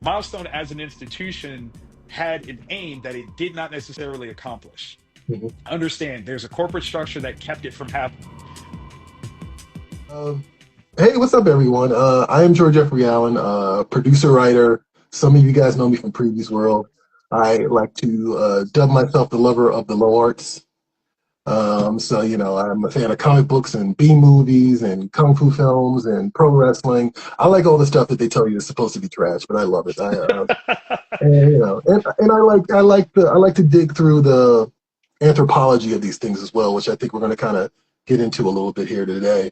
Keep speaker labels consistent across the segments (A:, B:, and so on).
A: Milestone as an institution had an aim that it did not necessarily accomplish.
B: Mhm.
A: Understand, there's a corporate structure that kept it from happening.
B: Um, hey, what's up, everyone? I am George Jeffrey Allen, producer, writer. Some of you guys know me from Previous World. I like to dub myself the lover of the low arts. So, I'm a fan of comic books and B movies and kung fu films and pro wrestling. I like all the stuff that they tell you is supposed to be trash, but I love it. And I like to dig through the anthropology of these things as well, which I think we're going to kind of get into a little bit here today.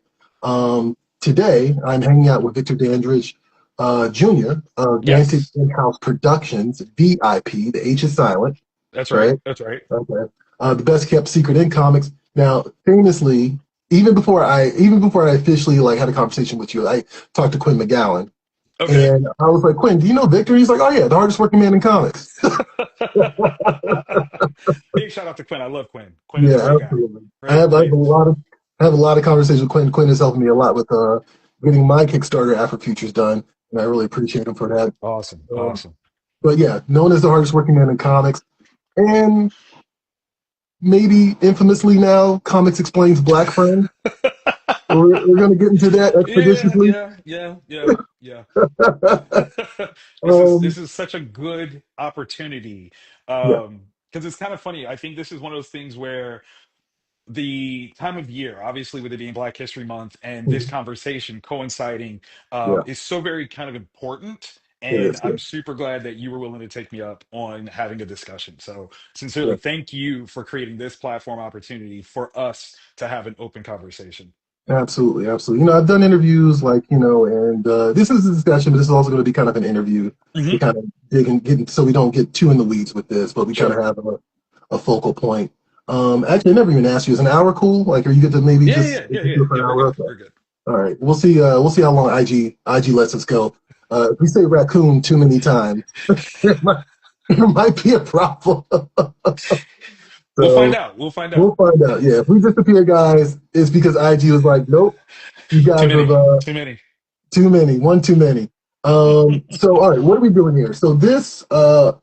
B: Today, I'm hanging out with Victor Dandridge Jr. of Vantage
A: Yes,
B: In-House Productions, VIP. The H is silent,
A: that's right.
B: right?
A: That's right.
B: Okay. The best kept secret in comics. Now, famously, even before I officially like had a conversation with you, I talked to Quinn McGowan,
A: Okay.
B: and I was like, Quinn, do you know Victor? He's like, oh yeah, the hardest working man in comics.
A: Big shout out to Quinn. I love Quinn. Quinn is a
B: Yeah,
A: great guy.
B: absolutely. I
A: Great,
B: have I have
A: great.
B: a lot of I have a lot of conversations with Quinn. Quinn has helped me a lot with getting my Kickstarter Afrofutures done, and I really appreciate him for that.
A: Awesome.
B: Um,
A: Awesome.
B: but yeah, known as the hardest working man in comics, and maybe infamously now, Comics Explains Black Friend. We're going to get into that
A: Yeah,
B: expeditiously.
A: yeah, yeah, yeah, yeah. This
B: um,
A: is such a good opportunity.
B: yeah,
A: Because it's kind of funny. I think this is one of those things where the time of year, obviously with it being Black History Month and this
B: mhm,
A: conversation coinciding,
B: yeah,
A: is so very kind of important.
B: it
A: And
B: is. Yeah,
A: I'm super glad that you were willing to take me up on having a discussion. So
B: yeah.
A: sincerely, thank you for creating this platform opportunity for us to have an open conversation.
B: Absolutely, absolutely. I've done interviews and this is a discussion, but this is also going to be kind of an interview to
A: Hmm.
B: kind of dig and get, so we don't get too in the weeds with this, but we kind of
A: Sure.
B: have a focal point. Actually, I never even asked you, is an hour cool? Like, are you good to maybe
A: Yeah,
B: just
A: yeah, yeah,
B: do
A: yeah,
B: it for
A: yeah.
B: an
A: We're
B: hour?
A: good.
B: Okay.
A: We're good.
B: All right. We'll see. We'll see how long IG lets us go. If we say raccoon too many times, it might, it might be a problem.
A: We'll find
B: So
A: out. We'll find
B: we'll
A: out.
B: find out. Yeah, if we disappear, guys, it's because IG was like, nope, you
A: Too
B: guys have
A: many. Too many.
B: too many, one too many. So all right, what are we doing here? So this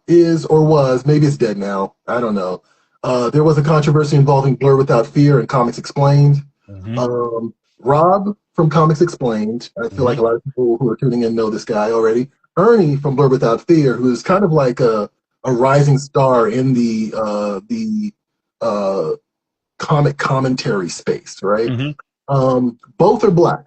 B: is or was, maybe it's dead now. I don't know. There was a controversy involving Blur Without Fear and Comics Explained.
A: Hmm.
B: Rob from Comics Explained. I feel like a
A: Hmm.
B: lot of people who are tuning in know this guy already. Ernie from Blur Without Fear, who is kind of like a rising star in the comic commentary space, right?
A: Hmm.
B: Both are black.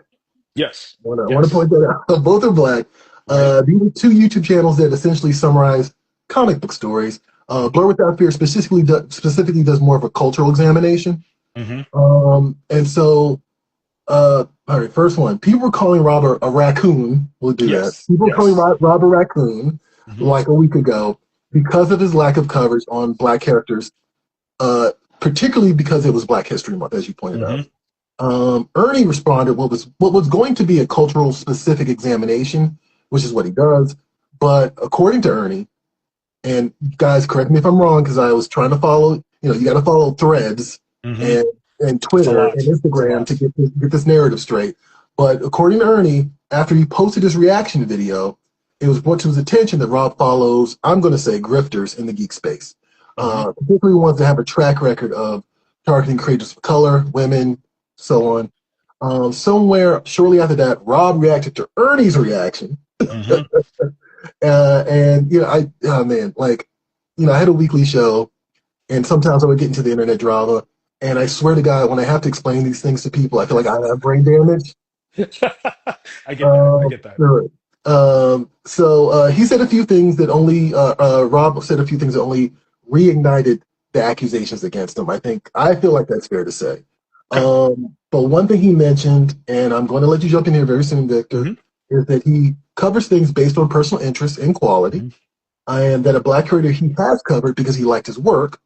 A: Yes.
B: I want to
A: Yes.
B: point that out. Both are black.
A: Right.
B: These are two YouTube channels that essentially summarize comic book stories. Blur Without Fear specifically does more of a cultural examination.
A: Hmm.
B: And so, all right, first one. People were calling Rob a raccoon. We'll do that.
A: Yes.
B: People were calling
A: Yes.
B: Rob a raccoon
A: Hmm.
B: like a week ago because of his lack of coverage on black characters, uh, particularly because it was Black History Month, as you pointed out.
A: Hmm.
B: Ernie responded what was going to be a cultural specific examination, which is what he does. But according to Ernie, and guys, correct me if I'm wrong, because I was trying to follow. You got to follow Threads
A: Hmm.
B: and and
A: It's a
B: Twitter and
A: lot. It's a
B: Instagram to
A: lot.
B: get this narrative straight. But according to Ernie, after he posted his reaction video, it was brought to his attention that Rob follows, I'm going to say, grifters in the geek space,
A: Hmm.
B: particularly ones that have a track record of targeting creators of color, women, so on. Somewhere shortly after that, Rob reacted to Ernie's reaction,
A: Hmm.
B: and oh man, like, I had a weekly show, and sometimes I would get into the internet drama, and I swear to God, when I have to explain these things to people, I feel like I have brain damage.
A: I get that. I get that.
B: Sure. He said a few things that only Rob said a few things that only reignited the accusations against him. I feel like that's fair to say.
A: Okay.
B: But one thing he mentioned, and I'm going to let you jump in here very soon, Victor,
A: Hmm.
B: is that he covers things based on personal interest and quality,
A: Hmm.
B: and that a black creator he has covered because he liked his work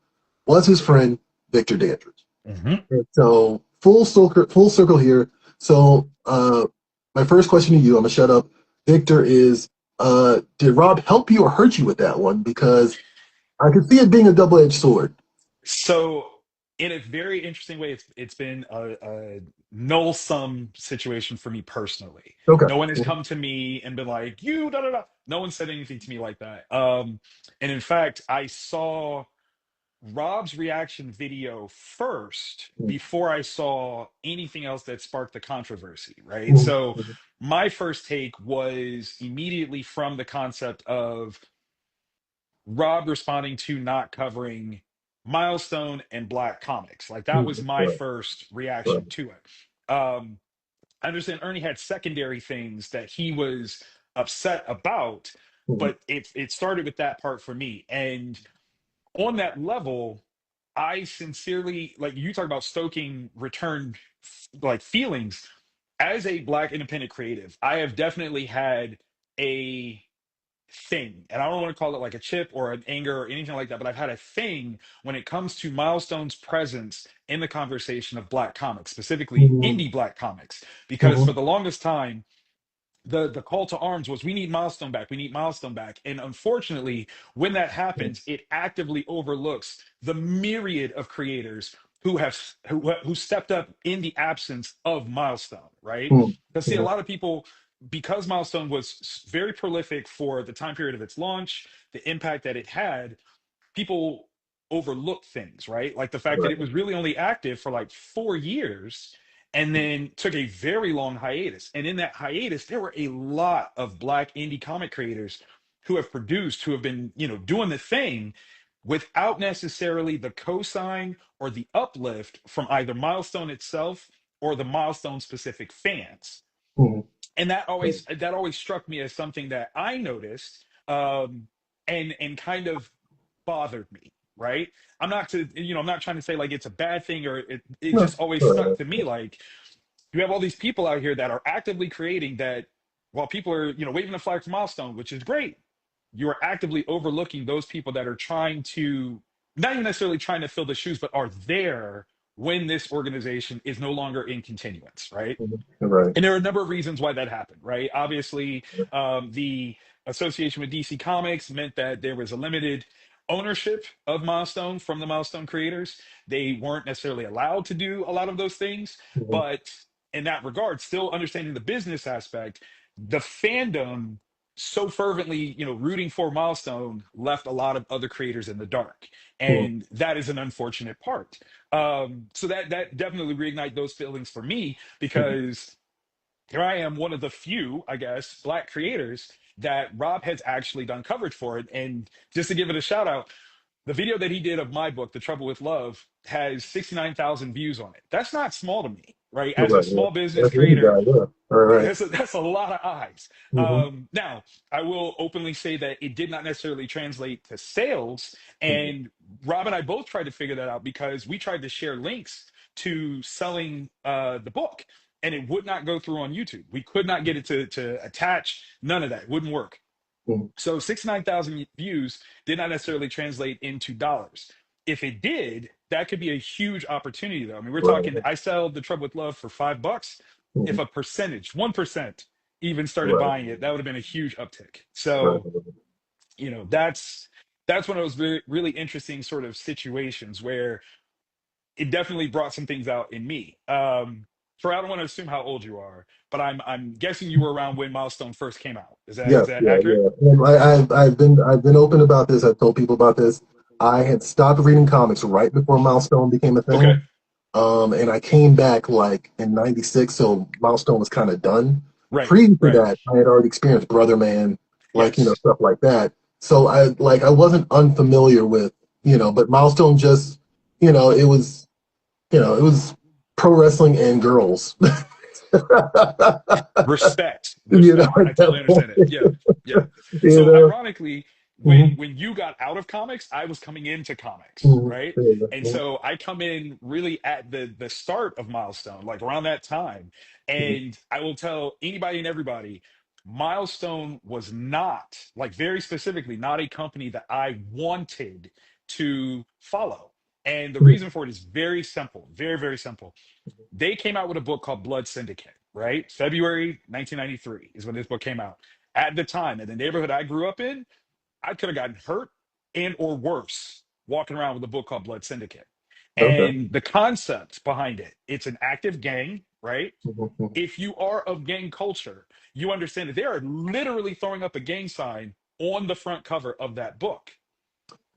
B: was his friend Victor Dandridge.
A: Hmm.
B: And so full circle here. So my first question to you, I'm gonna shut up, Victor, is did Rob help you or hurt you with that one? Because I can see it being a double-edged sword.
A: So, in a very interesting way, it's been a null sum situation for me personally.
B: Okay.
A: No one has come to me and been like, "You da da da." No one said anything to me like that. And in fact, I saw Rob's reaction video first before I saw anything else that sparked the controversy, right?
B: Mhm.
A: So
B: Mhm.
A: my first take was immediately from the concept of Rob responding to not covering Milestone and Black comics. Like that was
B: Mhm.
A: my
B: Right.
A: first
B: Right.
A: reaction to it. I understand Ernie had secondary things that he was upset about,
B: Mhm.
A: but it started with that part for me. And on that level, I sincerely, like you talk about stoking return like feelings. As a Black independent creative, I have definitely had a thing, and I don't want to call it like a chip or an anger or anything like that, but I've had a thing when it comes to Milestone's presence in the conversation of Black comics, specifically
B: Mhm.
A: indie Black comics, because for
B: Mhm.
A: the longest time the call to arms was we need Milestone back, we need Milestone back. And unfortunately, when that happens, it actively overlooks the myriad of creators who stepped up in the absence of Milestone, right?
B: Mhm.
A: Because see, a
B: Mhm.
A: lot of people, because Milestone was very prolific for the time period of its launch, the impact that it had, people overlook things, right? Like the fact that it
B: Right.
A: was really only active for like 4 years and then took a very long hiatus. And in that hiatus, there were a lot of Black indie comic creators who have produced, who have been, doing the thing without necessarily the cosign or the uplift from either Milestone itself or the Milestone specific fans.
B: Mhm.
A: And that
B: Right.
A: always struck me as something that I noticed, and kind of bothered me, right? I'm not trying to say like it's a bad thing, or it
B: No.
A: just always stuck
B: Right.
A: to me. Like you have all these people out here that are actively creating that, while people are waving the flag for Milestone, which is great, you are actively overlooking those people that are trying to, not even necessarily trying to fill the shoes, but are there when this organization is no longer in continuance, right?
B: Mhm. Right.
A: And there are a number of reasons why that happened, right? Obviously, the association with DC Comics meant that there was a limited ownership of Milestone from the Milestone creators. They weren't necessarily allowed to do a lot of those things,
B: Mhm.
A: but in that regard, still understanding the business aspect, the fandom so fervently, rooting for Milestone left a lot of other creators in the dark,
B: Mhm.
A: and that is an unfortunate part. So that definitely reignite those feelings for me,
B: Mhm.
A: because here I am, one of the few, I guess, Black creators that Rob has actually done coverage for it. And just to give it a shout out, the video that he did of my book, The Trouble with Love, has 69,000 views on it. That's not small to me, right? As a
B: Right. Yeah.
A: small business
B: That's really
A: creator,
B: bad. Yeah. All right.
A: that's a lot of eyes.
B: Mhm.
A: Now, I will openly say that it did not necessarily translate to sales,
B: Mhm.
A: and Rob and I both tried to figure that out because we tried to share links to selling the book, and it would not go through on YouTube. We could not get it to attach. None of that, it wouldn't work.
B: Mhm.
A: So 69,000 views did not necessarily translate into dollars. If it did, that could be a huge opportunity, though. I mean, we're talking,
B: Right.
A: I sell The Trouble with Love for $5. If
B: Mhm.
A: a percentage, 1% even started
B: Right.
A: buying it, that would have been a huge uptick.
B: Right.
A: So, that's one of those really interesting sort of situations where it definitely brought some things out in me. I don't want to assume how old you are, but I'm guessing you were around when Milestone first came out. Is
B: Yes,
A: that
B: yeah,
A: accurate?
B: yeah. And I've been open about this. I've told people about this. I had stopped reading comics right before Milestone became a
A: Okay.
B: thing. And I came back like in '96, so Milestone was kind of done.
A: Right.
B: Previous to
A: Right.
B: that, I had already experienced Brother Man, like
A: Yes.
B: stuff like that. So I wasn't unfamiliar with but Milestone just it was pro wrestling and girls.
A: Respect. I
B: At that
A: totally understand it.
B: point,
A: Yeah. Yeah.
B: you
A: So
B: know.
A: ironically, when
B: Mhm.
A: when you got out of comics, I was coming into comics,
B: Mhm.
A: right? And
B: Mhm.
A: so I come in really at the start of Milestone, like around that time. And I will tell anybody and everybody, Milestone was not, like very specifically, not a company that I wanted to follow. And the
B: Mhm.
A: reason for it is very simple, very, very simple. They came out with a book called Blood Syndicate, right? February 1993 is when this book came out. At the time, in the neighborhood I grew up in, I could have gotten hurt and or worse walking around with a book called Blood Syndicate.
B: Okay.
A: And the concept behind it, it's an active gang, right?
B: Mhm. Mhm.
A: If you are of gang culture, you understand that they are literally throwing up a gang sign on the front cover of that book.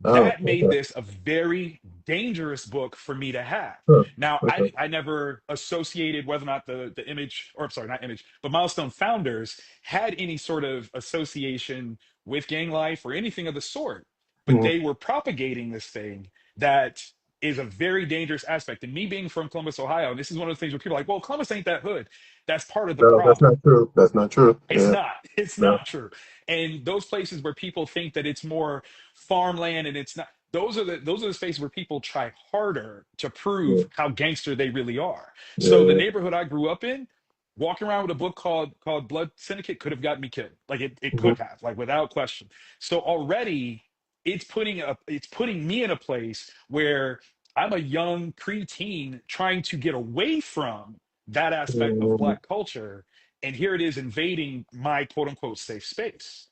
B: Oh,
A: That made
B: okay.
A: this a very dangerous book for me to have.
B: Huh.
A: Now,
B: Okay.
A: I never associated whether or not the image, or I'm sorry, not image, but Milestone founders had any sort of association with gang life or anything of the sort. But
B: Mhm.
A: they were propagating this thing that is a very dangerous aspect. And me being from Columbus, Ohio, and this is one of the things where people are like, well, Columbus ain't that hood. That's part of the
B: No, that's
A: problem.
B: not true. That's not true.
A: It's
B: Yeah.
A: not. It's
B: No.
A: not true. And those places where people think that it's more farmland and it's not, those are the spaces where people try harder to
B: Yeah.
A: prove how gangster they really are.
B: Yeah.
A: So the
B: Yeah.
A: neighborhood I grew up in, walking around with a book called Blood Syndicate could have gotten me killed. Like it
B: Mhm.
A: could have, like without question. So already it's putting me in a place where I'm a young preteen trying to get away from that aspect of
B: Mhm.
A: black culture, and here it is invading my quote unquote safe space.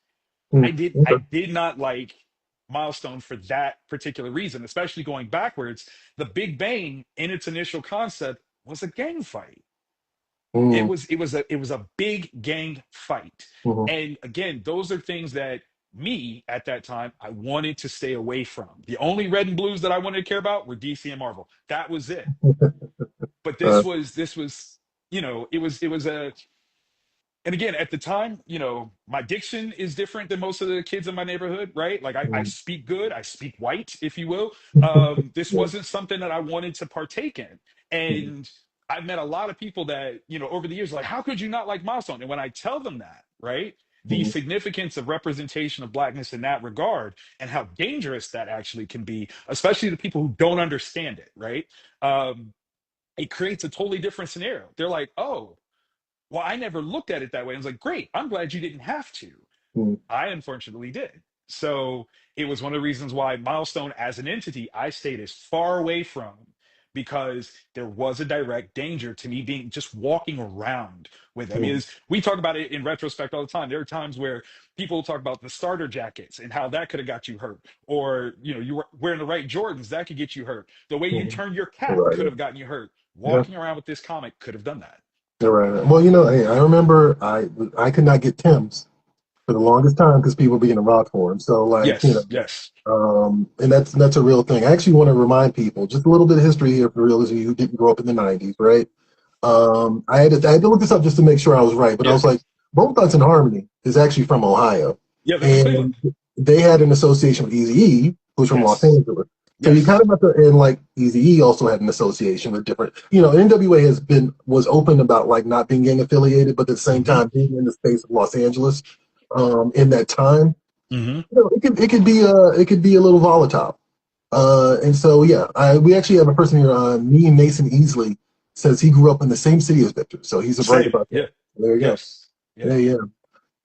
B: Mhm.
A: I
B: Okay.
A: did not like Milestone for that particular reason, especially going backwards. The Big Bang in its initial concept was a gang fight.
B: Mhm.
A: It was a big gang fight.
B: Mhm.
A: And again, those are things that me at that time I wanted to stay away from. The only red and blues that I wanted to care about were DC and Marvel. That was it. But
B: Uh,
A: this was it was a, and again, at the time, my diction is different than most of the kids in my neighborhood, right? Like I
B: mhm.
A: speak good, I speak white, if you will. This
B: Yeah.
A: wasn't something that I wanted to partake in.
B: Mhm.
A: And I've met a lot of people that, over the years, like, how could you not like Milestone? And when I tell them that, right, the
B: Mhm.
A: significance of representation of blackness in that regard and how dangerous that actually can be, especially to people who don't understand it, right? Um, it creates a totally different scenario. They're like, oh, well, I never looked at it that way. I was like, great, I'm glad you didn't have to.
B: Mhm.
A: I unfortunately did. So it was one of the reasons why Milestone as an entity, I stayed as far away from, because there was a direct danger to me being just walking around with. I mean,
B: Mhm.
A: we talk about it in retrospect all the time. There are times where people talk about the starter jackets and how that could have got you hurt, or you were wearing the right Jordans that could get you hurt. The way you
B: Mhm.
A: turned your cap
B: Right.
A: could have gotten you hurt.
B: Yeah.
A: Walking around with this comic could have done that.
B: Yeah. Right. Well, hey, I remember I could not get Tim's for the longest time because people were being a rock for him. So like,
A: Yes, yes.
B: and that's a real thing. I actually want to remind people just a little bit of history here for real, as you who didn't grow up in the '90s, right? I had to look this up just to make sure I was right, but I
A: Yeah.
B: was like, Bone Thugs and Harmony is actually from Ohio,
A: Yeah, they're from Cleveland.
B: and they had an association with Eazy-E, who's from Los
A: Yes.
B: Angeles. So you
A: Yes.
B: kind of have to, and like Eazy-E also had an association with different, NWA was open about like not being gang affiliated, but at the same
A: Hmm.
B: time being in the space of Los Angeles, in that time,
A: Hmm.
B: it could be a little volatile. And so, yeah, we actually have a person here. Me and Mason Easley says he grew up in the same city as Victor, so he's right
A: Same.
B: about that.
A: Yeah.
B: There you go.
A: Yes. Yeah.
B: Yeah, yeah.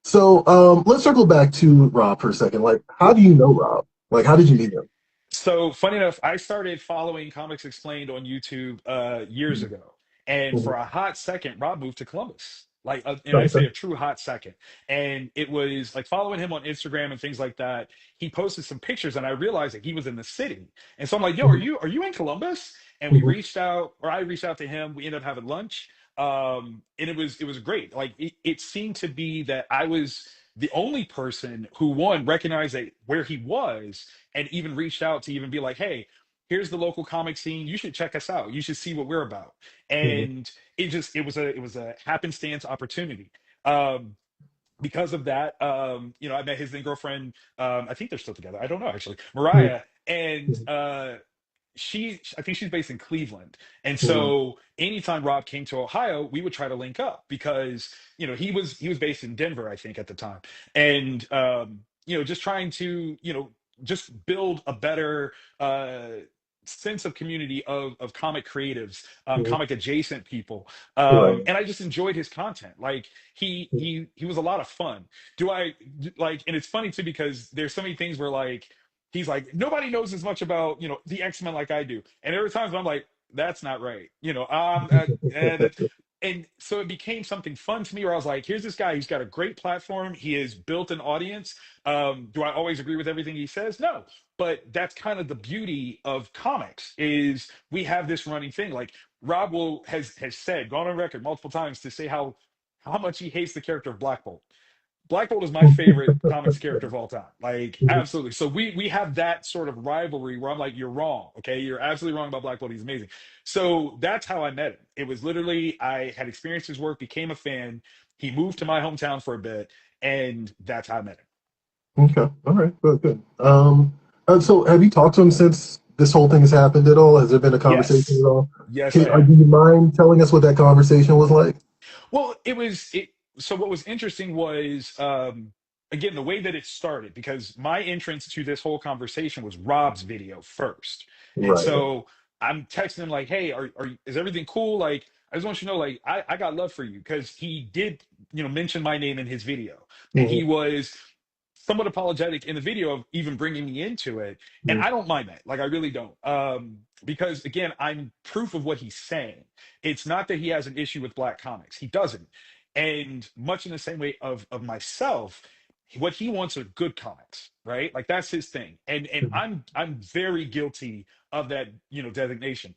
B: So, let's circle back to Rob for a second. Like, how do you know Rob? Like, how did you meet him?
A: So funny enough, I started following Comics Explained on YouTube years
B: Mhm.
A: ago, and for
B: Mhm.
A: a hot second, Rob moved to Columbus. Like, and I
B: Okay.
A: say a true hot second, and it was like following him on Instagram and things like that. He posted some pictures, and I realized that he was in the city, and so I'm like, "Yo, are
B: Mhm.
A: you in Columbus?" And we
B: Mhm.
A: reached out, or I reached out to him. We ended up having lunch, and it was great. Like it seemed to be that I was the only person who one recognized that where he was, and even reached out to even be like, hey, here's the local comic scene. You should check us out. You should see what we're about.
B: Mhm.
A: And it was a happenstance opportunity. Um, because of that, I met his then girlfriend. I think they're still together. I don't know actually,
B: Mhm.
A: Mariah, and I think she's based in Cleveland. And
B: Mhm.
A: so anytime Rob came to Ohio, we would try to link up because, he was based in Denver, I think, at the time. And just trying to, just build a better sense of community of comic creatives,
B: Mhm.
A: comic adjacent people.
B: Right.
A: And I just enjoyed his content. Like he was a lot of fun. Do I like, and it's funny too, because there's so many things where like he's like, nobody knows as much about, the X-Men like I do. And there were times when I'm like, that's not right. And so it became something fun to me where I was like, here's this guy, he's got a great platform. He has built an audience. Do I always agree with everything he says? No. But that's kind of the beauty of comics is we have this running thing. Like Rob has said, gone on record multiple times to say how how much he hates the character of Black Bolt. Black Bolt is my favorite comics character of all time. Like, absolutely. So we have that sort of rivalry where I'm like, you're wrong. Okay. You're absolutely wrong about Black Bolt. He's amazing. So that's how I met him. It was literally, I had experienced his work, became a fan. He moved to my hometown for a bit, and that's how I met him.
B: Okay, all right, good, good. So have you talked to him since this whole thing has happened at all? Has there been a conversation at
A: Yes.
B: all?
A: Yes, I
B: Do
A: have.
B: you mind telling us what that conversation was like?
A: Well, it so what was interesting was again the way that it started, because my entrance to this whole conversation was Rob's video first. And
B: Right, right.
A: so I'm texting him like, "Hey, is everything cool? Like, I just want you to know, like, I got love for you," because he did, mention my name in his video. And he
B: Mm-hmm,
A: was somewhat apologetic in the video of even bringing me into it. And I don't mind that. Like, I really don't. Because again, I'm proof of what he's saying. It's not that he has an issue with black comics. He doesn't. And much in the same way of myself, what he wants are good comics, right? Like, that's his thing. And
B: mm-hmm,
A: I'm very guilty of that, designation.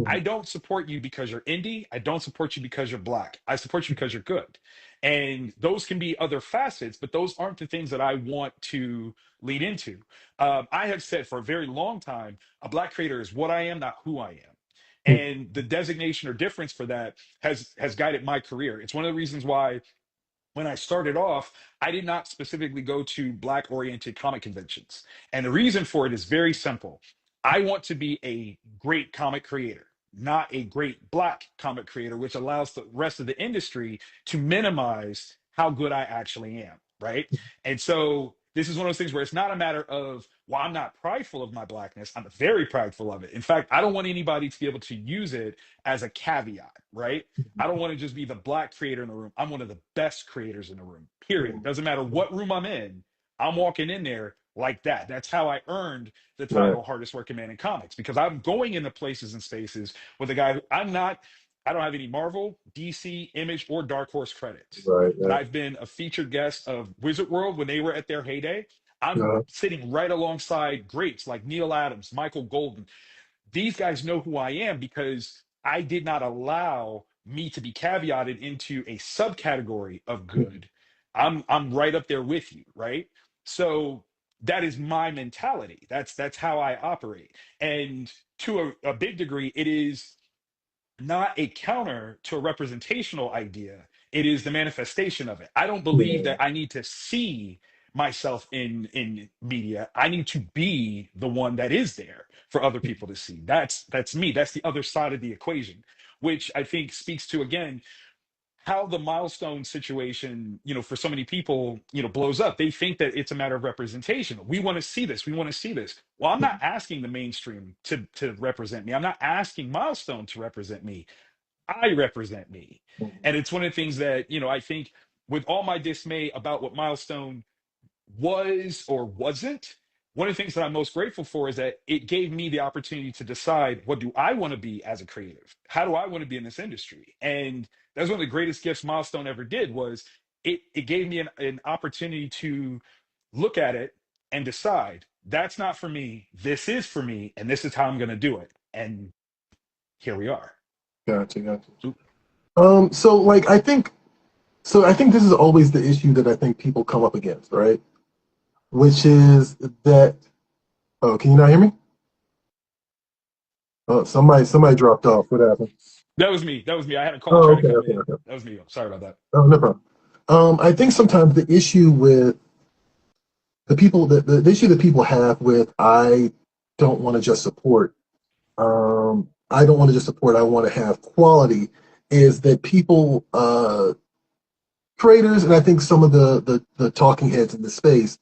A: I don't support you because you're indie. I don't support you because you're black. I support you because you're good. And those can be other facets, but those aren't the things that I want to lead into. I have said for a very long time, a black creator is what I am, not who I am. And the designation or difference for that has guided my career. It's one of the reasons why when I started off, I did not specifically go to black oriented comic conventions. And the reason for it is very simple. I want to be a great comic creator, not a great black comic creator, which allows the rest of the industry to minimize how good I actually am. Right. And so this is one of those things where it's not a matter of, well, I'm not prideful of my blackness. I'm very prideful of it. In fact, I don't want anybody to be able to use it as a caveat. Right. I don't want to just be the black creator in the room. I'm one of the best creators in the room, period. Doesn't matter what room I'm in, I'm walking in there like that. That's how I earned the
B: right,
A: title hardest working man in comics, because I'm going into places and spaces with a guy who I'm not, I don't have any Marvel, DC, Image, or Dark Horse credits.
B: right,
A: But
B: right.
A: I've been a featured guest of Wizard World when they were at their heyday. I'm
B: Uh,
A: sitting right alongside greats like Neil Adams, Michael Golden. These guys know who I am because I did not allow me to be caveated into a subcategory of good. I'm right up there with you, right? So that is my mentality. That's how I operate. And to a big degree, it is not a counter to a representational idea. It is the manifestation of it. I don't believe
B: yeah,
A: that I need to see myself in media. I need to be the one that is there for other people to see. That's me. That's the other side of the equation, which I think speaks to, again, how the milestone situation, for so many people, blows up. They think that it's a matter of representation. We want to see this. We want to see this. Well, I'm not asking the mainstream to represent me. I'm not asking milestone to represent me. I represent me. And it's one of the things that, I think, with all my dismay about what milestone was or wasn't, one of the things that I'm most grateful for is that it gave me the opportunity to decide, what do I want to be as a creative? How do I want to be in this industry? And that's one of the greatest gifts Milestone ever did, was it gave me an opportunity to look at it and decide, that's not for me, this is for me, and this is how I'm going to do it. And here we are.
B: gotcha, gotcha.
A: So,
B: So like I think this is always the issue that I think people come up against, right? Which is that, oh, can you not hear me? Oh, somebody dropped off. What happened?
A: that was me. That was me. I had a call
B: Oh,
A: trying to
B: okay,
A: come
B: okay,
A: in.
B: okay.
A: That was me. Sorry about that.
B: Oh, no problem. I think sometimes the issue with the issue that people have with I don't want to just support I don't want to just support, I want to have quality, is that people creators, and I think some of the talking heads in the space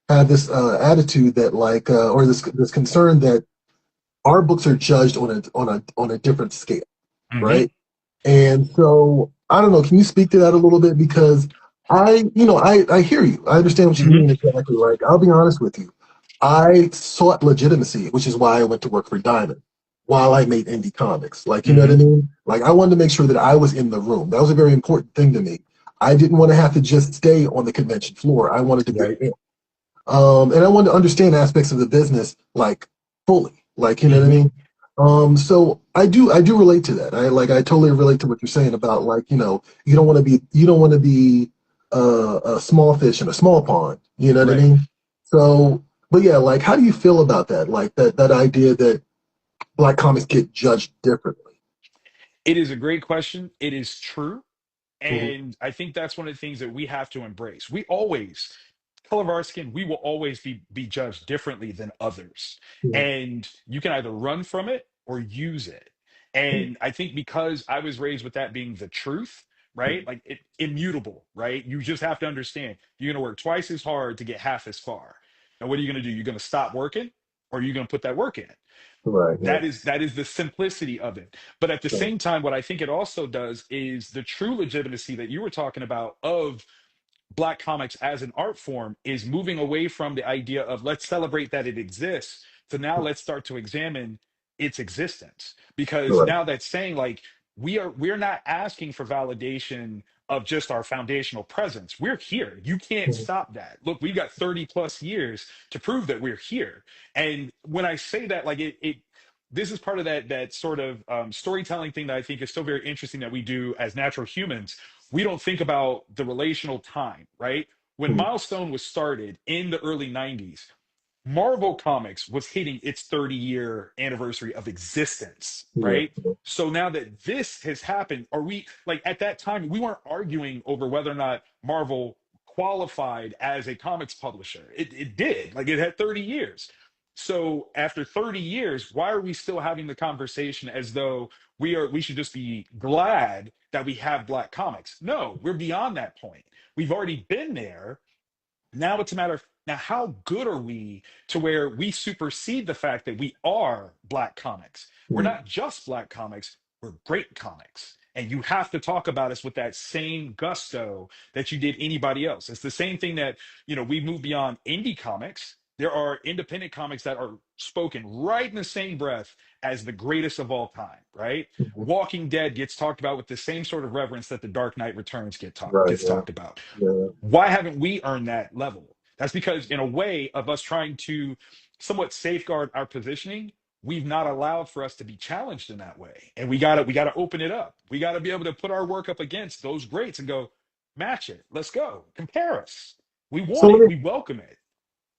B: have this attitude that like or this concern that our books are judged on a different scale,
A: Hmm.
B: right? And so I don't know. Can you speak to that a little bit? Because I hear you. I understand what you
A: Hmm.
B: mean exactly. Like, I'll be honest with you. I sought legitimacy, which is why I went to work for Diamond while I made indie comics. Like, you know what I
A: Hmm.
B: mean? Like, I wanted to make sure that I was in the room. That was a very important thing to me. I didn't want to have to just stay on the convention floor. I wanted to get
A: Right.
B: in. And I wanted to understand aspects of the business like fully. Like, you know what I
A: Hmm.
B: mean? So I do relate to that. I totally relate to what you're saying about like, you don't want to be a small fish in a small pond. You know what I
A: Right.
B: mean? So, but yeah, like, how do you feel about that? Like that idea that black comics get judged differently.
A: It is a great question. It is true.
B: Mhm.
A: And I think that's one of the things that we have to embrace. We always, color of our skin, we will always be judged differently than others.
B: Mhm.
A: And you can either run from it or use it.
B: Mhm.
A: And I think because I was raised with that being the truth, right? Like immutable, right? You just have to understand you're going to work twice as hard to get half as far. Now, what are you going to do? You're going to stop working or are you going to put that work in?
B: Right. Yeah.
A: That is the simplicity of it. But at the
B: Right.
A: same time, what I think it also does is the true legitimacy that you were talking about of black comics as an art form is moving away from the idea of let's celebrate that it exists to now let's start to examine its existence, because
B: Right.
A: now that's saying like we're not asking for validation of just our foundational presence. We're here. You can't
B: Mhm.
A: stop that. Look, we've got 30 plus years to prove that we're here. And when I say that, like it this is part of that sort of storytelling thing that I think is so very interesting that we do as natural humans. We don't think about the relational time, right? When
B: Mhm.
A: Milestone was started in the early 90s, Marvel Comics was hitting its 30-year anniversary of existence,
B: Yeah.
A: right? So now that this has happened, are we like at that time, we weren't arguing over whether or not Marvel qualified as a comics publisher. It did, like it had 30 years. So after 30 years, why are we still having the conversation as though we should just be glad that we have black comics? No, we're beyond that point. We've already been there. Now it's a matter of now how good are we to where we supersede the fact that we are black comics. We're
B: Mhm.
A: not just black comics, we're great comics. And you have to talk about us with that same gusto that you did anybody else. It's the same thing that, we move beyond indie comics. There are independent comics that are spoken right in the same breath as the greatest of all time, right?
B: Mhm.
A: Walking Dead gets talked about with the same sort of reverence that The Dark Knight Returns
B: Right.
A: gets
B: Yeah.
A: talked about.
B: Yeah.
A: Why haven't we earned that level? That's because, in a way of us trying to somewhat safeguard our positioning, we've not allowed for us to be challenged in that way. And we gotta open it up. We gotta be able to put our work up against those greats and go, match it. Let's go. Compare us. We
B: So
A: want
B: let
A: it.
B: me
A: We welcome it.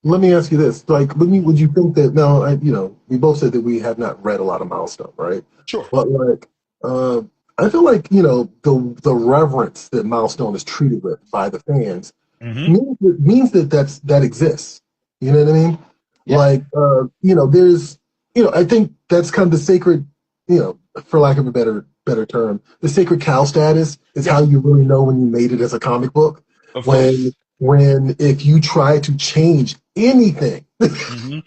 B: let me ask you this: like, would you think that now? We both said that we have not read a lot of Milestone, right?
A: Sure.
B: But like, uh, I feel like the reverence that Milestone is treated with by the fans
A: Hmm.
B: means that that exists. You know what I mean?
A: Yeah.
B: Like, there's, I think that's kind of the sacred, for lack of a better term, the sacred cow status is
A: Yeah.
B: how you really know when you made it as a comic book.
A: Of
B: When
A: course.
B: when if you try to change anything,
A: Hmm.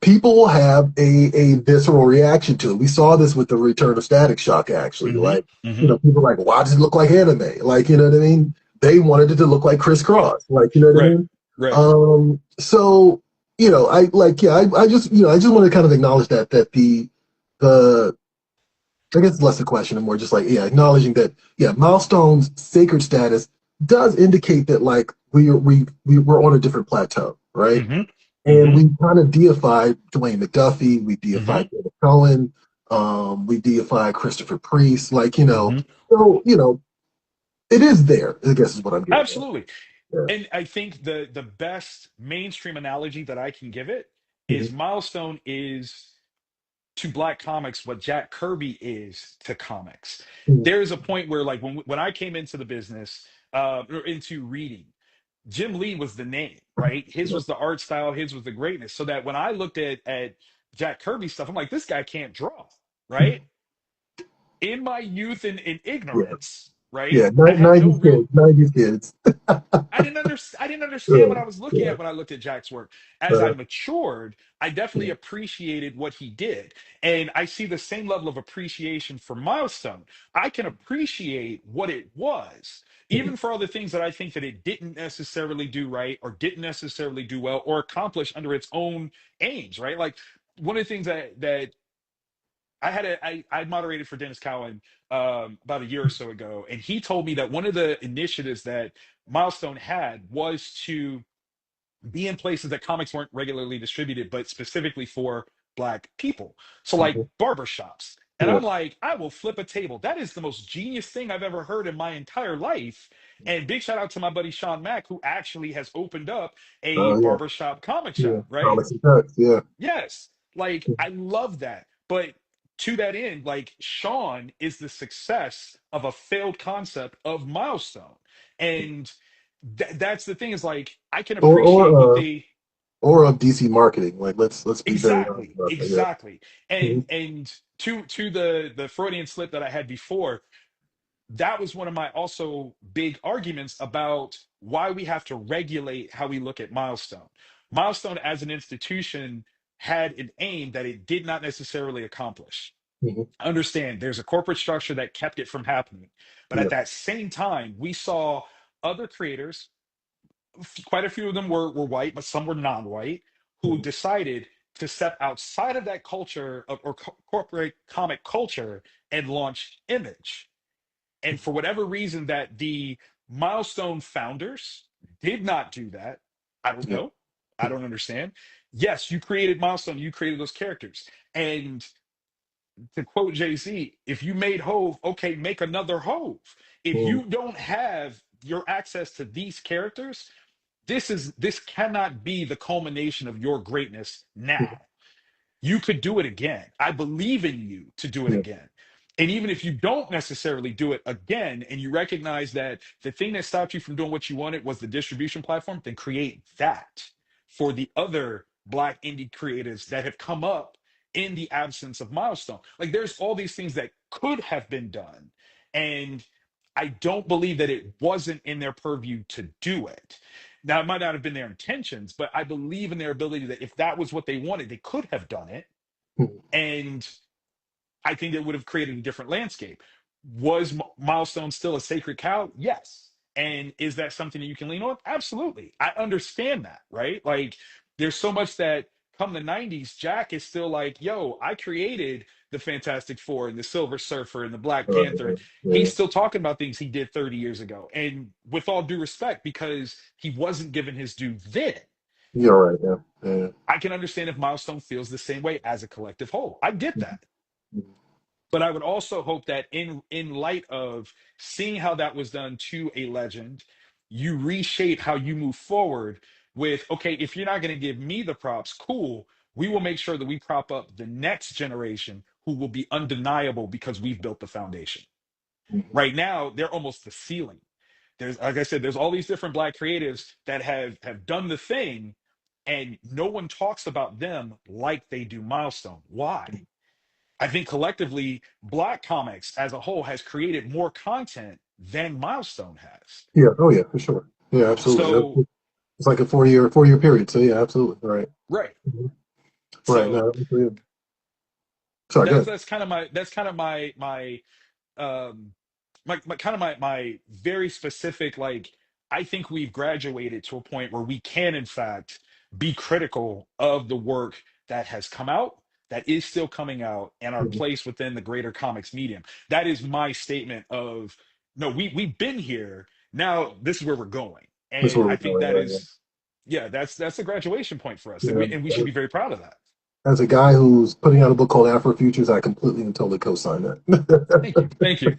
B: people will have a visceral reaction to it. We saw this with the return of Static Shock, actually.
A: Hmm.
B: Like,
A: Hmm.
B: people are like, why does it look like anime? Like, you know what I mean? They wanted it to look like crisscross. Like, you know what I
A: Right.
B: mean?
A: Right.
B: So, I like, yeah, I just want to kind of acknowledge that the I guess it's less a question and more just like, yeah, acknowledging that, yeah, Milestone's sacred status does indicate that like we're on a different plateau, right?
A: Hmm.
B: And
A: Hmm.
B: we kind of deified Dwayne McDuffie, we deified
A: Hmm.
B: David Cohen, we deified Christopher Priest, like,
A: Hmm.
B: so, it is there, I guess is what I'm getting at.
A: Absolutely.
B: Yeah.
A: And I think the best mainstream analogy that I can give it is
B: Mhm.
A: Milestone is to black comics what Jack Kirby is to comics.
B: Mhm.
A: There is a point where like when I came into the business or into reading, Jim Lee was the name, right? His
B: Yeah.
A: was the art style, his was the greatness. So that when I looked at Jack Kirby stuff, I'm like, this guy can't draw, right? In my youth and
B: Yeah.
A: ignorance, right?
B: Yeah.
A: I had no
B: 90s
A: real
B: kids, 90s kids.
A: I didn't understand what
B: Yeah.
A: I was looking
B: Yeah.
A: at when I looked at Jack's work. As I
B: Uh,
A: matured, I definitely
B: yeah.
A: appreciated what he did. And I see the same level of appreciation for Milestone. I can appreciate what it was, even for all the things that I think that it didn't necessarily do right or didn't necessarily do well or accomplish under its own aims, right? Like one of the things that I moderated for Dennis Cowan about a year or so ago, and he told me that one of the initiatives that Milestone had was to be in places that comics weren't regularly distributed, but specifically for black people. So like
B: Mhm.
A: barbershops. And
B: Yeah.
A: I'm like, I will flip a table. That is the most genius thing I've ever heard in my entire life. And big shout out to my buddy Sean Mack, who actually has opened up a
B: Oh yeah.
A: barbershop comic
B: Yeah.
A: shop, right?
B: Comics and cuts. Yeah.
A: Yes. Like I love that. But to that end, like Sean is the success of a failed concept of Milestone. And that's the thing is like I can
B: Or
A: appreciate what
B: or uh,
A: they
B: or of DC marketing. Like let's be very honest
A: exactly,
B: about that. Yeah.
A: exactly.
B: Mhm.
A: And to the Freudian slip that I had before, that was one of my also big arguments about why we have to regulate how we look at Milestone. Milestone as an institution had an aim that it did not necessarily accomplish.
B: Mhm.
A: Understand there's a corporate structure that kept it from happening. But at
B: Yeah.
A: that same time, we saw other creators, quite a few of them were white, but some were non-white, who
B: Mhm.
A: decided to step outside of that culture or corporate comic culture and launch Image. And for whatever reason that the Milestone founders did not do that, I don't
B: Yeah.
A: know. I don't understand. Yes, you created Milestone, you created those characters. And to quote Jay-Z, if you made Hove, okay, make another Hove. If
B: Mhm.
A: you don't have your access to these characters, this cannot be the culmination of your greatness now.
B: Mhm.
A: You could do it again. I believe in you to do it
B: Yeah.
A: again. And even if you don't necessarily do it again, and you recognize that the thing that stopped you from doing what you wanted was the distribution platform, then create that for the other Black indie creatives that have come up in the absence of Milestone. Like there's all these things that could have been done. And I don't believe that it wasn't in their purview to do it. Now, it might not have been their intentions, but I believe in their ability that if that was what they wanted, they could have done it.
B: Mhm.
A: And I think it would have created a different landscape. Was Milestone still a sacred cow? Yes. And is that something that you can lean on? Absolutely. I understand that, right? Like, there's so much that come the 90s, Jack is still like, yo, I created the Fantastic Four and the Silver Surfer and the Black Panther. And
B: Yeah.
A: he's still talking about things he did 30 years ago. And with all due respect, because he wasn't given his due then,
B: You're right. Yeah. Yeah.
A: I can understand if Milestone feels the same way as a collective whole. I get
B: Mhm.
A: that.
B: Mhm.
A: But I would also hope that in light of seeing how that was done to a legend, you reshape how you move forward with, okay, if you're not going to give me the props, cool. We will make sure that we prop up the next generation who will be undeniable because we've built the foundation.
B: Mhm.
A: Right now, they're almost the ceiling. There's, like I said, there's all these different Black creatives that have done the thing, and no one talks about them like they do Milestone. Why? I think collectively, Black comics as a whole has created more content than Milestone has.
B: Yeah. Oh yeah, for sure. Yeah, absolutely.
A: So,
B: It's like a 4 year period. So yeah, absolutely. Right.
A: right.
B: Mhm. Right.
A: So
B: No. Sorry. Go ahead.
A: that's kind of my um my kind of my very specific, like, I think we've graduated to a point where we can in fact be critical of the work that has come out, that is still coming out, and our
B: Mhm.
A: place within the greater comics medium. That is my statement of, no, we've been here, now this is where we're going.
B: That's
A: And
B: where
A: I
B: we're
A: think
B: going.
A: that
B: Right.
A: is, yeah, that's a graduation point for us,
B: Yeah.
A: and we should be very proud of that.
B: As a guy who's putting out a book called Afro Futures, I completely and totally co-sign that.
A: Thank you, thank you.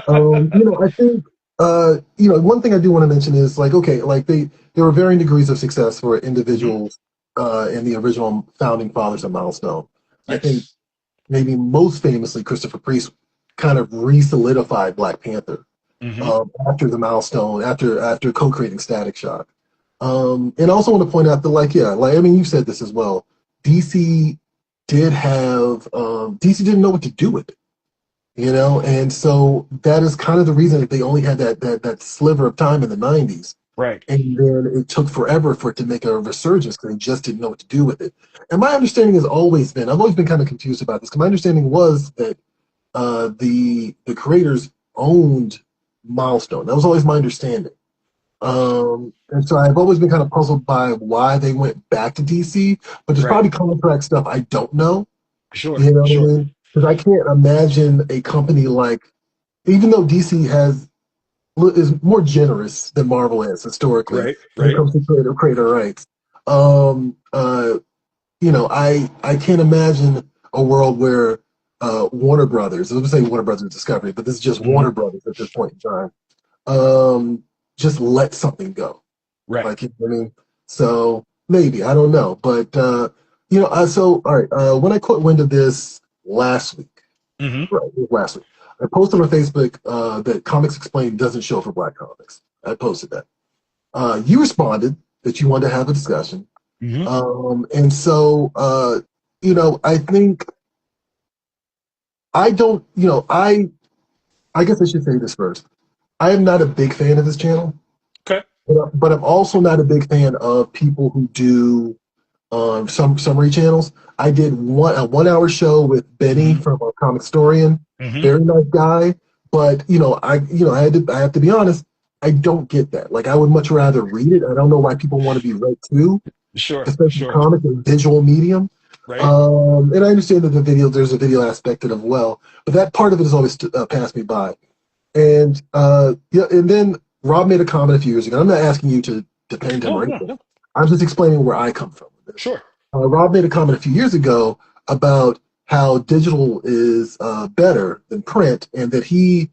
B: I think, one thing I do want to mention is like, okay, like there were varying degrees of success for
A: Mhm.
B: individuals in the original founding fathers of Milestone. I think
A: Yes.
B: maybe most famously, Christopher Priest kind of re-solidified Black Panther
A: Hmm.
B: after the Milestone, after co-creating Static Shock. And I also want to point out that, like, yeah, like I mean, you said this as well. DC DC didn't know what to do with it, and so that is kind of the reason that they only had that sliver of time in the '90s,
A: Right.
B: and then it took forever for it to make a resurgence because they just didn't know what to do with it. And my understanding has always been, I've always been kind of confused about this because my understanding was that the creators owned Milestone. That was always my understanding. And so I've always been kind of puzzled by why they went back to DC, but there's
A: Right.
B: probably contract stuff I don't know.
A: Sure.
B: You know what I
A: Sure.
B: mean? Because I can't imagine a company like, even though DC is more generous than Marvel is historically
A: Right.
B: when it
A: Right.
B: comes to creator rights. Um, uh, I can't imagine a world where Warner Brothers, let's say Warner Brothers Discovery, but this is just
A: Hmm.
B: Warner Brothers at this point in time, just let something go.
A: Right.
B: Like, you know what I mean? So maybe, I don't know. But, so, all right, when I caught wind of this last week,
A: Hmm.
B: right, it was last week, I posted on Facebook that Comics Explained doesn't show for Black comics. I posted that. You responded that you wanted to have a discussion.
A: Hmm.
B: And so, I think I don't, I guess I should say this first. I am not a big fan of this channel,
A: Okay.
B: but I'm also not a big fan of people who do some summary channels. I did a 1 hour show with Benny
A: Hmm.
B: from Comic Historian,
A: Hmm.
B: very nice guy. But I have to be honest. I don't get that. Like I would much rather read it. I don't know why people want to be read to,
A: Sure.
B: especially
A: Sure.
B: comic and visual medium.
A: Right.
B: And I understand that there's a video aspect to it as well, but that part of it has always passed me by. And yeah, and then Rob made a comment a few years ago. I'm not asking you to defend him
A: No,
B: or
A: no,
B: anything.
A: no.
B: I'm just explaining where I come from with this.
A: Sure.
B: Rob made a comment a few years ago about how digital is better than print, and that he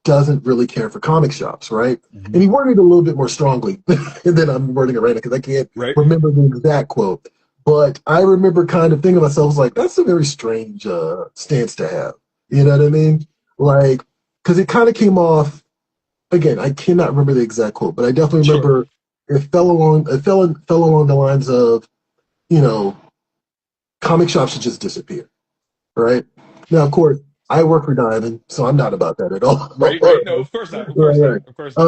B: doesn't really care for comic shops, right? And
A: Hmm.
B: he worded it a little bit more strongly than I'm wording it right now because I can't
A: Right.
B: remember the exact quote. But I remember kind of thinking to myself, like, that's a very strange stance to have. You know what I mean? Like, because it kind of came off, again, I cannot remember the exact quote, but I definitely
A: Sure.
B: remember fell along the lines of, you know, comic shops should just disappear, right? Now, of course, I work for Diamond, so I'm not about that at all.
A: Right. Right. No, of course not. Of
B: Right,
A: course not.
B: right.
A: Of course not.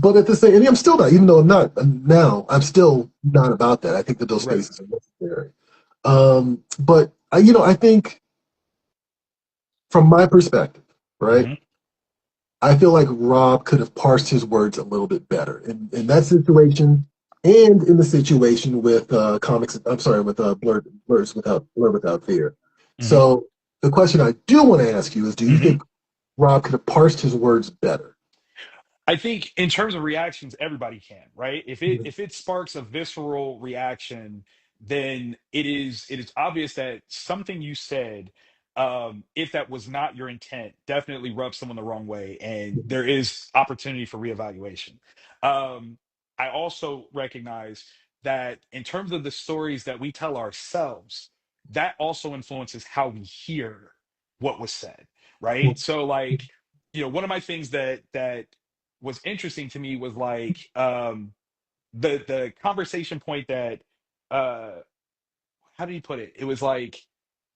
B: But at the same, and I'm still not, even though I'm not now, I'm still not about that. I think that those
A: Right.
B: spaces are necessary. But I think from my perspective, right,
A: Hmm.
B: I feel like Rob could have parsed his words a little bit better in that situation, and in the situation with comics. I'm sorry, with Blur Without Fear.
A: Hmm.
B: So the question I do want to ask you is, do you
A: Hmm.
B: think Rob could have parsed his words better?
A: I think in terms of reactions, everybody can, right? If it
B: Mhm.
A: if it sparks a visceral reaction, then it is obvious that something you said, if that was not your intent, definitely rubs someone the wrong way, and there is opportunity for reevaluation. Um, I also recognize that in terms of the stories that we tell ourselves, that also influences how we hear what was said, right? So like, one of my things that was interesting to me was like the conversation point that uh how did he put it? It was like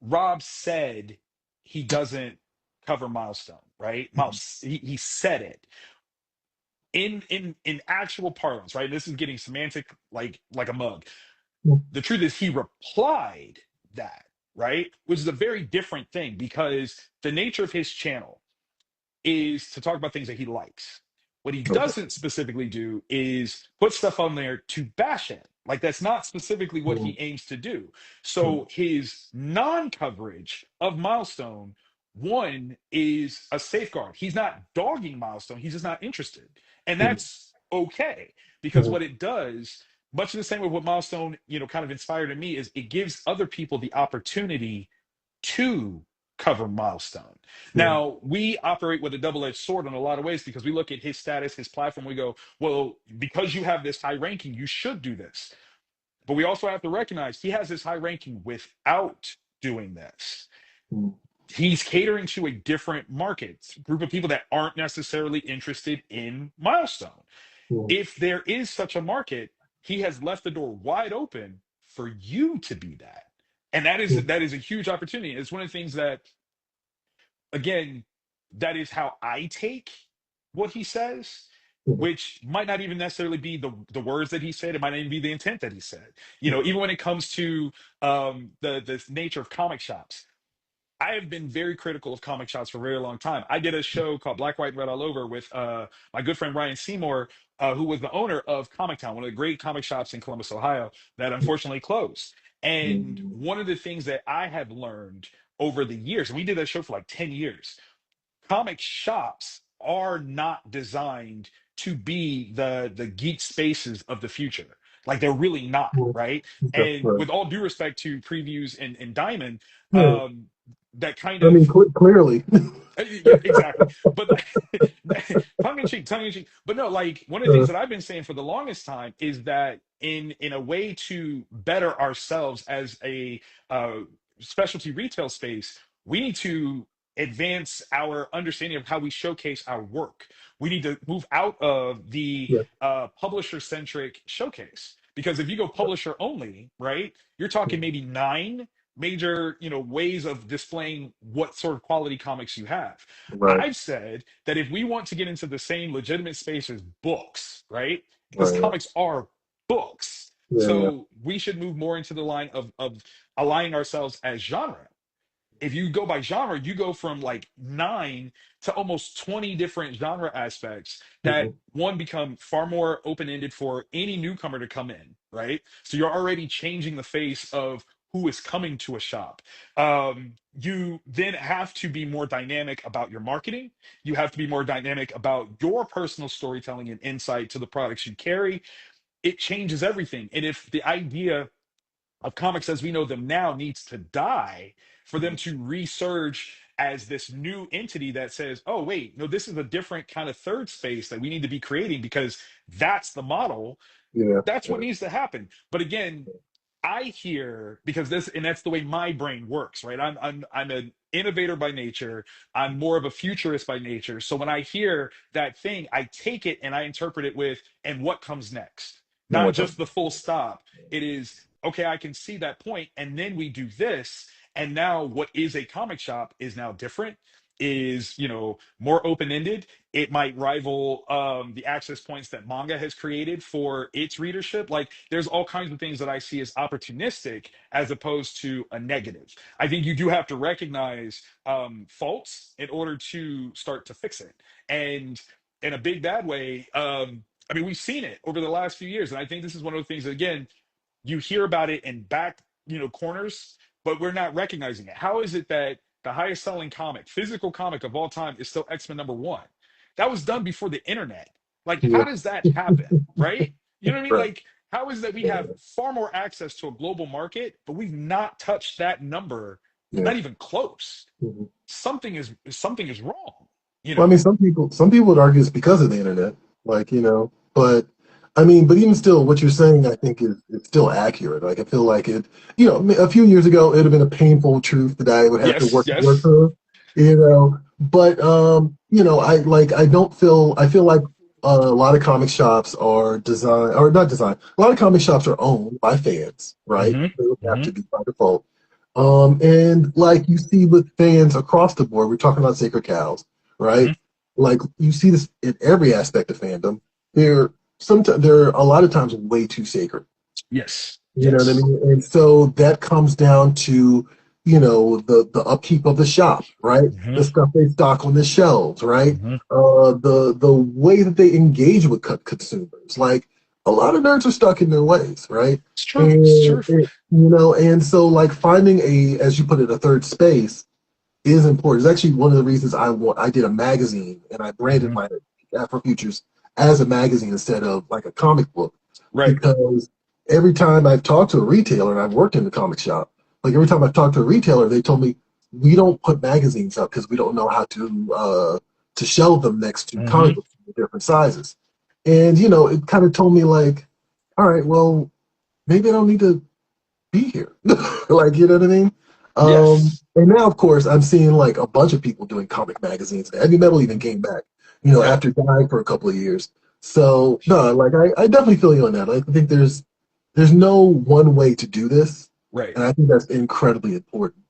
A: Rob said he doesn't cover Milestone, right? Miles he said it in actual parlance, right? This is getting semantic like a mug. The truth is he replied that, right? Which is a very different thing because the nature of his channel is to talk about things that he likes. What he
B: Okay.
A: doesn't specifically do is put stuff on there to bash it. Like that's not specifically what he aims to do. So his non-coverage of Milestone, one, is a safeguard. He's not dogging Milestone, he's just not interested. And that's okay because what it does, much of the same with what Milestone, kind of inspired in me, is it gives other people the opportunity to cover Milestone. Now, we operate with a double edged sword in a lot of ways because we look at his status, his platform, we go, well, because you have this high ranking, you should do this. But we also have to recognize he has this high ranking without doing this. He's catering to a different market, group of people that aren't necessarily interested in Milestone. If there is such a market, he has left the door wide open for you to be that. And that is a huge opportunity. It's one of the things that, again, that is how I take what he says, which might not even necessarily be the words that he said. It might not even be the intent that he said. Even when it comes to the nature of comic shops, I have been very critical of comic shops for a very long time. I did a show called Black, White, and Red All Over with my good friend Ryan Seymour, who was the owner of Comic Town, one of the great comic shops in Columbus, Ohio, that unfortunately closed. And one of the things that I have learned over the years, and we did that show for like 10 years, comic shops are not designed to be the geek spaces of the future. Like they're really not,
B: Mm.
A: right?
B: Okay,
A: And
B: right.
A: with all due respect to previews and Diamond,
B: Yeah.
A: that kind
B: I mean,
A: of
B: clearly.
A: yeah, exactly. But tongue in cheek, tongue in cheek. But no, like one of the things
B: Uh,
A: that I've been saying for the longest time is that in a way to better ourselves as a uh, specialty retail space, we need to advance our understanding of how we showcase our work. We need to move out of the
B: yeah.
A: publisher centric showcase because if you go publisher only, right, you're talking maybe nine major ways of displaying what sort of quality comics you have.
B: Right.
A: I've said that if we want to get into the same legitimate space as books, right, because
B: Right. Yeah.
A: comics are books,
B: Yeah. Yeah.
A: so we should move more into the line of aligning ourselves as genre. If you go by genre, you go from like nine to almost 20 different genre aspects that
B: Mhm.
A: one become far more open-ended for any newcomer to come in, right? So you're already changing the face of who is coming to a shop. You then have to be more dynamic about your marketing. You have to be more dynamic about your personal storytelling and insight to the products you carry. It changes everything. And if the idea of comics as we know them now needs to die for them to resurge as this new entity that says, oh, wait, no, this is a different kind of third space that we need to be creating because that's the model.
B: Yeah.
A: That's what
B: Yeah.
A: needs to happen. But again, I hear because this and that's the way my brain works, right? I'm an innovator by nature. I'm more of a futurist by nature. So when I hear that thing, I take it and I interpret it with and what comes next,
B: And
A: not
B: what comes?
A: just the full stop. It is okay. I can see that point, and then we do this, and now what is a comic shop is now different. Is more open ended. It might rival the access points that manga has created for its readership. Like there's all kinds of things that I see as opportunistic as opposed to a negative. I think you do have to recognize faults in order to start to fix it. And in a big bad way, I mean, we've seen it over the last few years. And I think this is one of the things, again, you hear about it in back corners, but we're not recognizing it. How is it that the highest selling comic, physical comic of all time, is still X-Men #1? That was done before the internet. Like, how
B: Yeah.
A: does that happen? Right? You know what I mean?
B: Right.
A: Like, how is that we have
B: Yeah.
A: far more access to a global market, but we've not touched that number,
B: Yeah.
A: not even close.
B: Mhm.
A: Something is wrong, you
B: Well, I mean,
A: know?
B: some people would argue it's because of the internet, like but I mean, but even still, what you're saying, I think, is it's still accurate. Like, I feel like a few years ago, it'd have been a painful truth that I would have to
A: Yes,
B: work
A: yes.
B: through, But I don't feel. I feel like a lot of comic shops are designed, or not designed. A lot of comic shops are owned by fans, right?
A: Mm-hmm.
B: They would have
A: Mm-hmm.
B: to be by default. And like you see with fans across the board, we're talking about sacred cows,
A: Mm-hmm.
B: right? Like you see this in every aspect of fandom. They're a lot of times way too sacred.
A: Yes.
B: You know what I
A: Yes.
B: mean? And so that comes down to, the upkeep of the shop, right?
A: Mm-hmm.
B: The stuff they stock on the shelves, right?
A: Mm-hmm.
B: The way that they engage with consumers. Like a lot of nerds are stuck in their ways, right?
A: It's true. It's true.
B: And so like finding as you put it, a third space is important. It's actually one of the reasons I did a magazine and I branded
A: Mm-hmm.
B: my Afro Futures as a magazine instead of like a comic book,
A: Right.
B: because every time I've talked to a retailer, and I've worked in the comic shop, like every time I've talked to a retailer, they told me we don't put magazines up because we don't know how to shelve them next to
A: Mm-hmm.
B: comic books in different sizes. And it kind of told me like, all right, well, maybe I don't need to be here. Like, you know what I mean?
A: Yes.
B: And now, of course, I'm seeing like a bunch of people doing comic magazines. Heavy Metal even came back,
A: Yep.
B: after dying for a couple of years. So no, like I definitely feel you on that. Like, I think there's no one way to do this,
A: Right.
B: and I think that's incredibly important.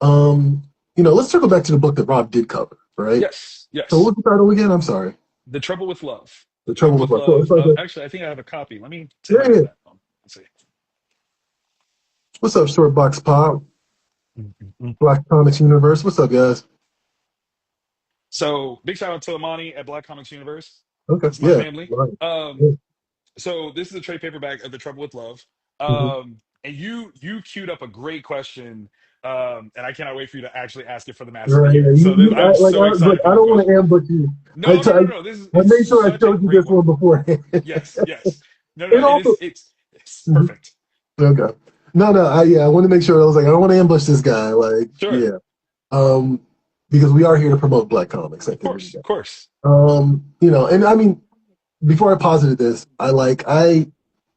B: Let's circle back to the book that Rob did cover, right?
A: Yes.
B: So
A: Yes.
B: what's the title again? I'm sorry.
A: The Trouble with Love.
B: The
A: The
B: Trouble
A: Trouble
B: with
A: with
B: Love. So it's
A: Love.
B: like
A: Actually, I think I have a copy. Let me see if
B: yeah,
A: I have
B: yeah.
A: that. Let's see.
B: What's up, Short Box Pop,
A: Mhm.
B: Black Comics Universe? What's up, guys?
A: So big shout out to Amani at Black Comics Universe.
B: Okay,
A: That's my
B: yeah,
A: family.
B: right.
A: Um,
B: Yeah.
A: so this is a trade paperback of The Trouble with Love.
B: Mhm.
A: And you queued up a great question. And I cannot wait for you to actually ask it for the master
B: Right, yeah.
A: here. So I'm so
B: Look,
A: excited for
B: I
A: this
B: don't want to
A: question.
B: ambush you. I,
A: No,
B: t-
A: no,
B: I,
A: no, no. This is
B: I
A: it's
B: made sure I
A: such a
B: showed you
A: great
B: this
A: one.
B: one beforehand.
A: Yes, yes. No, no,
B: And
A: it
B: also,
A: is. It's.
B: Mhm.
A: Perfect.
B: Okay. No, no, I want to make sure. I was like, I don't want to ambush this guy. Like,
A: Sure.
B: yeah. Um, because we are here to promote Black comics at
A: Of
B: the end of the
A: course.
B: day.
A: Of course.
B: And I mean, before I posited this,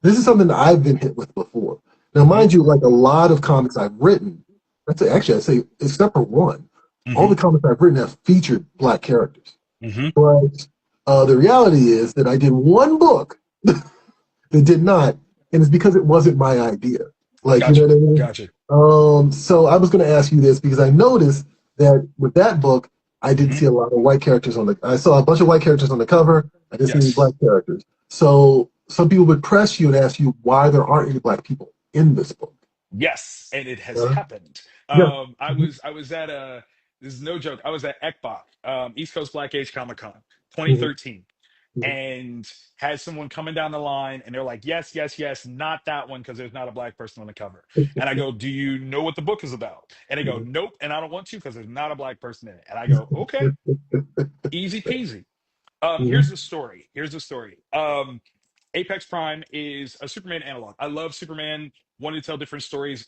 B: this is something that I've been hit with before. Now,
A: Hmm.
B: mind you, like a lot of comics I've written, I'd say except for one, all the
A: Hmm.
B: comics I've written have featured Black characters.
A: Hmm.
B: But the reality is that I did one book that did not, and it's because it wasn't my idea. Like, you know
A: Gotcha.
B: what I mean?
A: Gotcha.
B: So I was going to ask you this because I noticed that with that book, I didn't
A: Hmm.
B: see a lot of white characters on the. I saw a bunch of white characters on the cover. I didn't see any black
A: Yes.
B: characters. So some people would press you and ask you why there aren't any black people in this book.
A: Yes, and it has
B: Uh,
A: happened.
B: yeah.
A: I was at a this is no joke. I was at ECBOC, East Coast Black Age Comic Con,
B: Mhm,
A: 2013,
B: mhm,
A: and had someone coming down the line, and they're like, "Yes, yes, yes, not that one because there's not a black person on the cover." And I go, "Do you know what the book is about?" And they go,
B: mhm,
A: "Nope," and I don't want to because there's not a black person in it. And I go, "Okay, easy peasy."
B: mhm,
A: Here's the story. Here's the story. Apex Prime is a Superman analog. I love Superman. Wanted to tell different stories,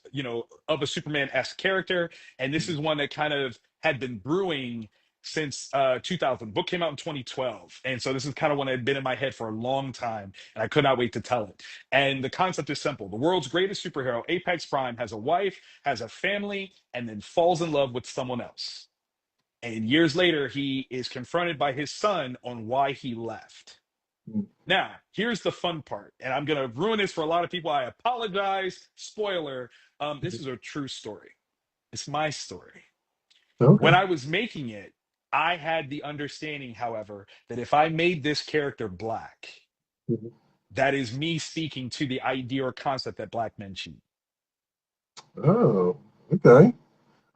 A: of a Superman-esque character, and this is one that kind of had been brewing since 2000. Book came out in 2012, and so this is kind of one that had been in my head for a long time, and I could not wait to tell it. And the concept is simple: the world's greatest superhero, Apex Prime, has a wife, has a family, and then falls in love with someone else. And years later, he is confronted by his son on why he left.
B: mhm.
A: Now, here's the fun part, and I'm going to ruin this for a lot of people. I apologize. Spoiler. This is a true story. It's my story.
B: Okay.
A: When I was making it, I had the understanding, however, that if I made this character black,
B: Mhm.
A: that is me speaking to the idea or concept that black men cheat.
B: Oh, okay.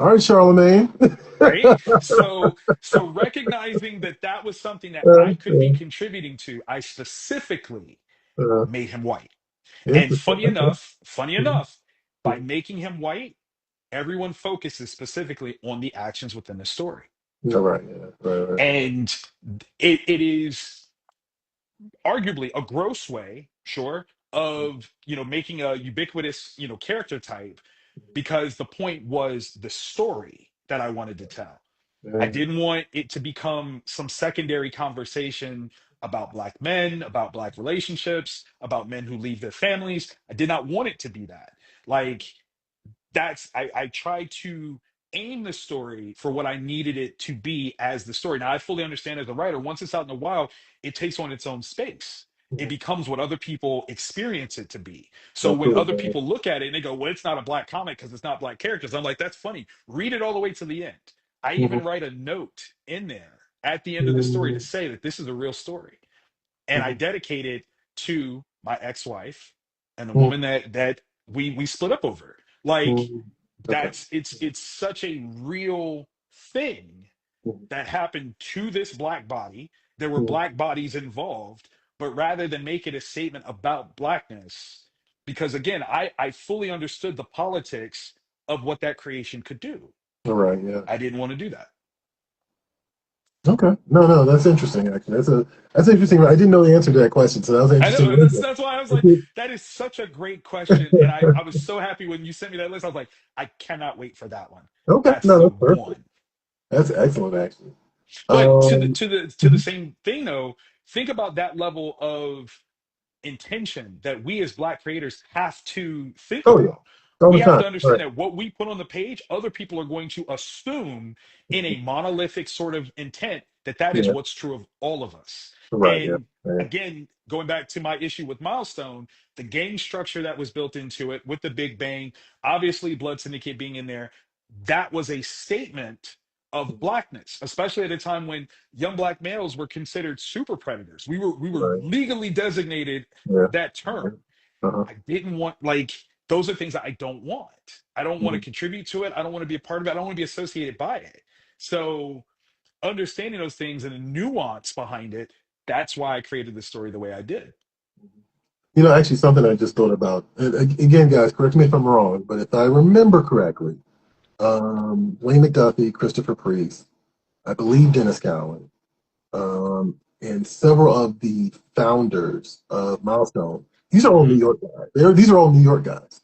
B: All right, Charlemagne.
A: Right. So recognizing that that was something that I could be contributing to, I specifically
B: uh,
A: made him white. And
B: interesting. Okay.
A: funny
B: Mhm,
A: enough, by making him white, everyone focuses specifically on the actions within the story.
B: mhm. All right. Yeah. Right. Right.
A: And it is arguably a gross way, sure, of making a ubiquitous, character type, because the point was the story that I wanted to tell. I
B: Yeah.
A: didn't want it to become some secondary conversation about black men, about black relationships, about men who leave their families. I did not want it to be that. Like, I try to aim the story for what I needed it to be as the story. Now I fully understand as a writer, once it's out in the wild, it takes on its own space. It
B: Mhm.
A: becomes what other people experience it to be. So when other
B: Absolutely.
A: people look at it and they go, "Well, it's not a black comic because it's not black characters," I'm like, "That's funny. Read it all the way to the end." I
B: Mhm,
A: even write a note in there at the end of the story to
B: mhm,
A: say that this is a real story, and I
B: mhm,
A: dedicate it to my ex-wife and the
B: mhm,
A: woman that we split up over. Like,
B: mhm. Okay.
A: that's it's such a real thing
B: Mhm,
A: that happened to this black body. There were
B: mhm.
A: black bodies involved, but rather than make it a statement about blackness, because again, I fully understood the politics of what that creation could do.
B: All right. Yeah.
A: I didn't want to do that.
B: Okay. No, no, that's interesting. Actually, that's interesting. I didn't know the answer to that question, so that was an
A: I
B: interesting.
A: know that's why I was like, that is such a great question. And I was so happy when you sent me that list. I was like, I cannot wait for that one.
B: Okay.
A: That's
B: No,
A: the
B: that's perfect.
A: one.
B: That's excellent, actually.
A: But to the
B: Um.
A: to the to the same thing though, think about that level of intention that we as black creators have to think
B: Oh yeah.
A: about.
B: All
A: We
B: the
A: have to
B: time. All
A: understand
B: right.
A: that what we put on the page, other people are going to assume in a monolithic sort of intent that that is
B: Yeah.
A: what's true of all of us.
B: Right. Yeah.
A: And
B: Yeah.
A: again, going back to my issue with Milestone, the gang structure that was built into it with the Big Bang, obviously Blood Syndicate being in there, that was a statement of blackness, especially at a time when young black males were considered super predators. We were
B: Right.
A: legally designated
B: Yeah.
A: that
B: Yeah.
A: term.
B: Uh-huh.
A: I didn't want, like, those are things that I don't want. I don't want to
B: Mhm.
A: contribute to it. I don't want to be a part of it. I don't want to be associated by it. So understanding those things and the nuance behind it, that's why I created the story the way I did.
B: Actually, something I just thought about. And again, guys, correct me if I'm wrong, but if I remember correctly, Wayne McDuffie, Christopher Priest, I believe Dennis Cowan, and several of the founders of Milestone. These are all New
A: Hmm.
B: York guys. These are all New York guys.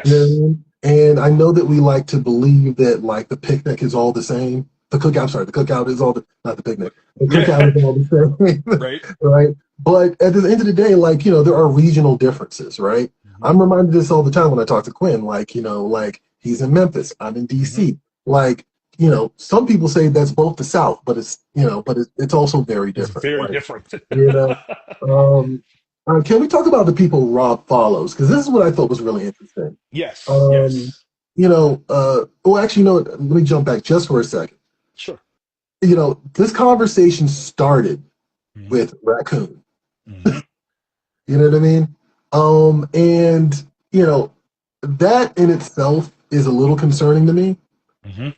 B: You know what I
A: Yes.
B: mean? And I know that we like to believe that like the picnic is all the same. The cookout, I'm sorry, the cookout is all the not the picnic. The cookout
A: Yeah.
B: is all the same,
A: Right.
B: right? But at the end of the day, like there are regional differences, right?
A: Hmm.
B: I'm reminded of this all the time when I talk to Quinn. Like like he's in Memphis, I'm in
A: Hmm.
B: DC. Like some people say that's both the South, but it's also very
A: It's
B: different.
A: very
B: Like
A: different.
B: you know, um, can we talk about the people Rob follows? Because this is what I thought was really interesting.
A: Yes.
B: Um,
A: Yes.
B: well, actually, let me jump back just for a second.
A: Sure.
B: This conversation started
A: Hmm.
B: with Raccoon.
A: Hmm.
B: You know what I mean? And that in itself is a little concerning to me.
A: Hmm.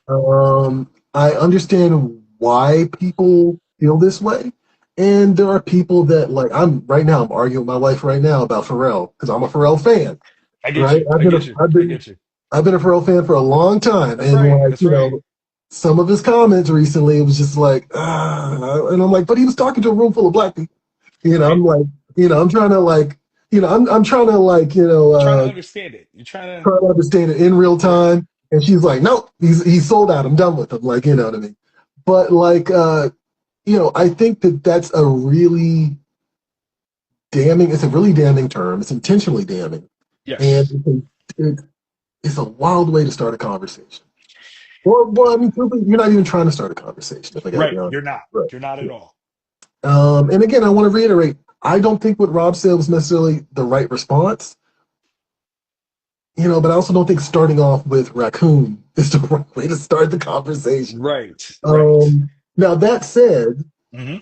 B: I understand why people feel this way. And there are people that like I'm arguing with my wife right now about Pharrell because I'm a Pharrell fan,
A: I get
B: right?
A: you. I get you. I get you.
B: I've been a Pharrell fan for a long time,
A: That's
B: and
A: right.
B: like
A: That's right.
B: some of his comments recently, it was just like, and I'm like, but he was talking to a room full of black people.
A: Right.
B: I'm like, I'm trying to like, I'm trying to like,
A: You're trying to understand it. You're trying to.
B: try to understand it in real
A: Right.
B: time. And she's like, nope, he's sold out. I'm done with him. Like, you know what I mean? But like, I think that that's a really damning. It's a really damning term. It's intentionally damning, and
A: Yes.
B: it's a wild way to start a conversation. Well, I mean, truthfully, you're not even trying to start a conversation. If I got to be
A: Right.
B: honest,
A: You're not.
B: right?
A: You're not
B: Yeah.
A: at all.
B: And again, I want to reiterate. I don't think what Rob said was necessarily the right response. But I also don't think starting off with raccoon is the right way to start the conversation.
A: Right. Right.
B: Now that said,
A: Hmm.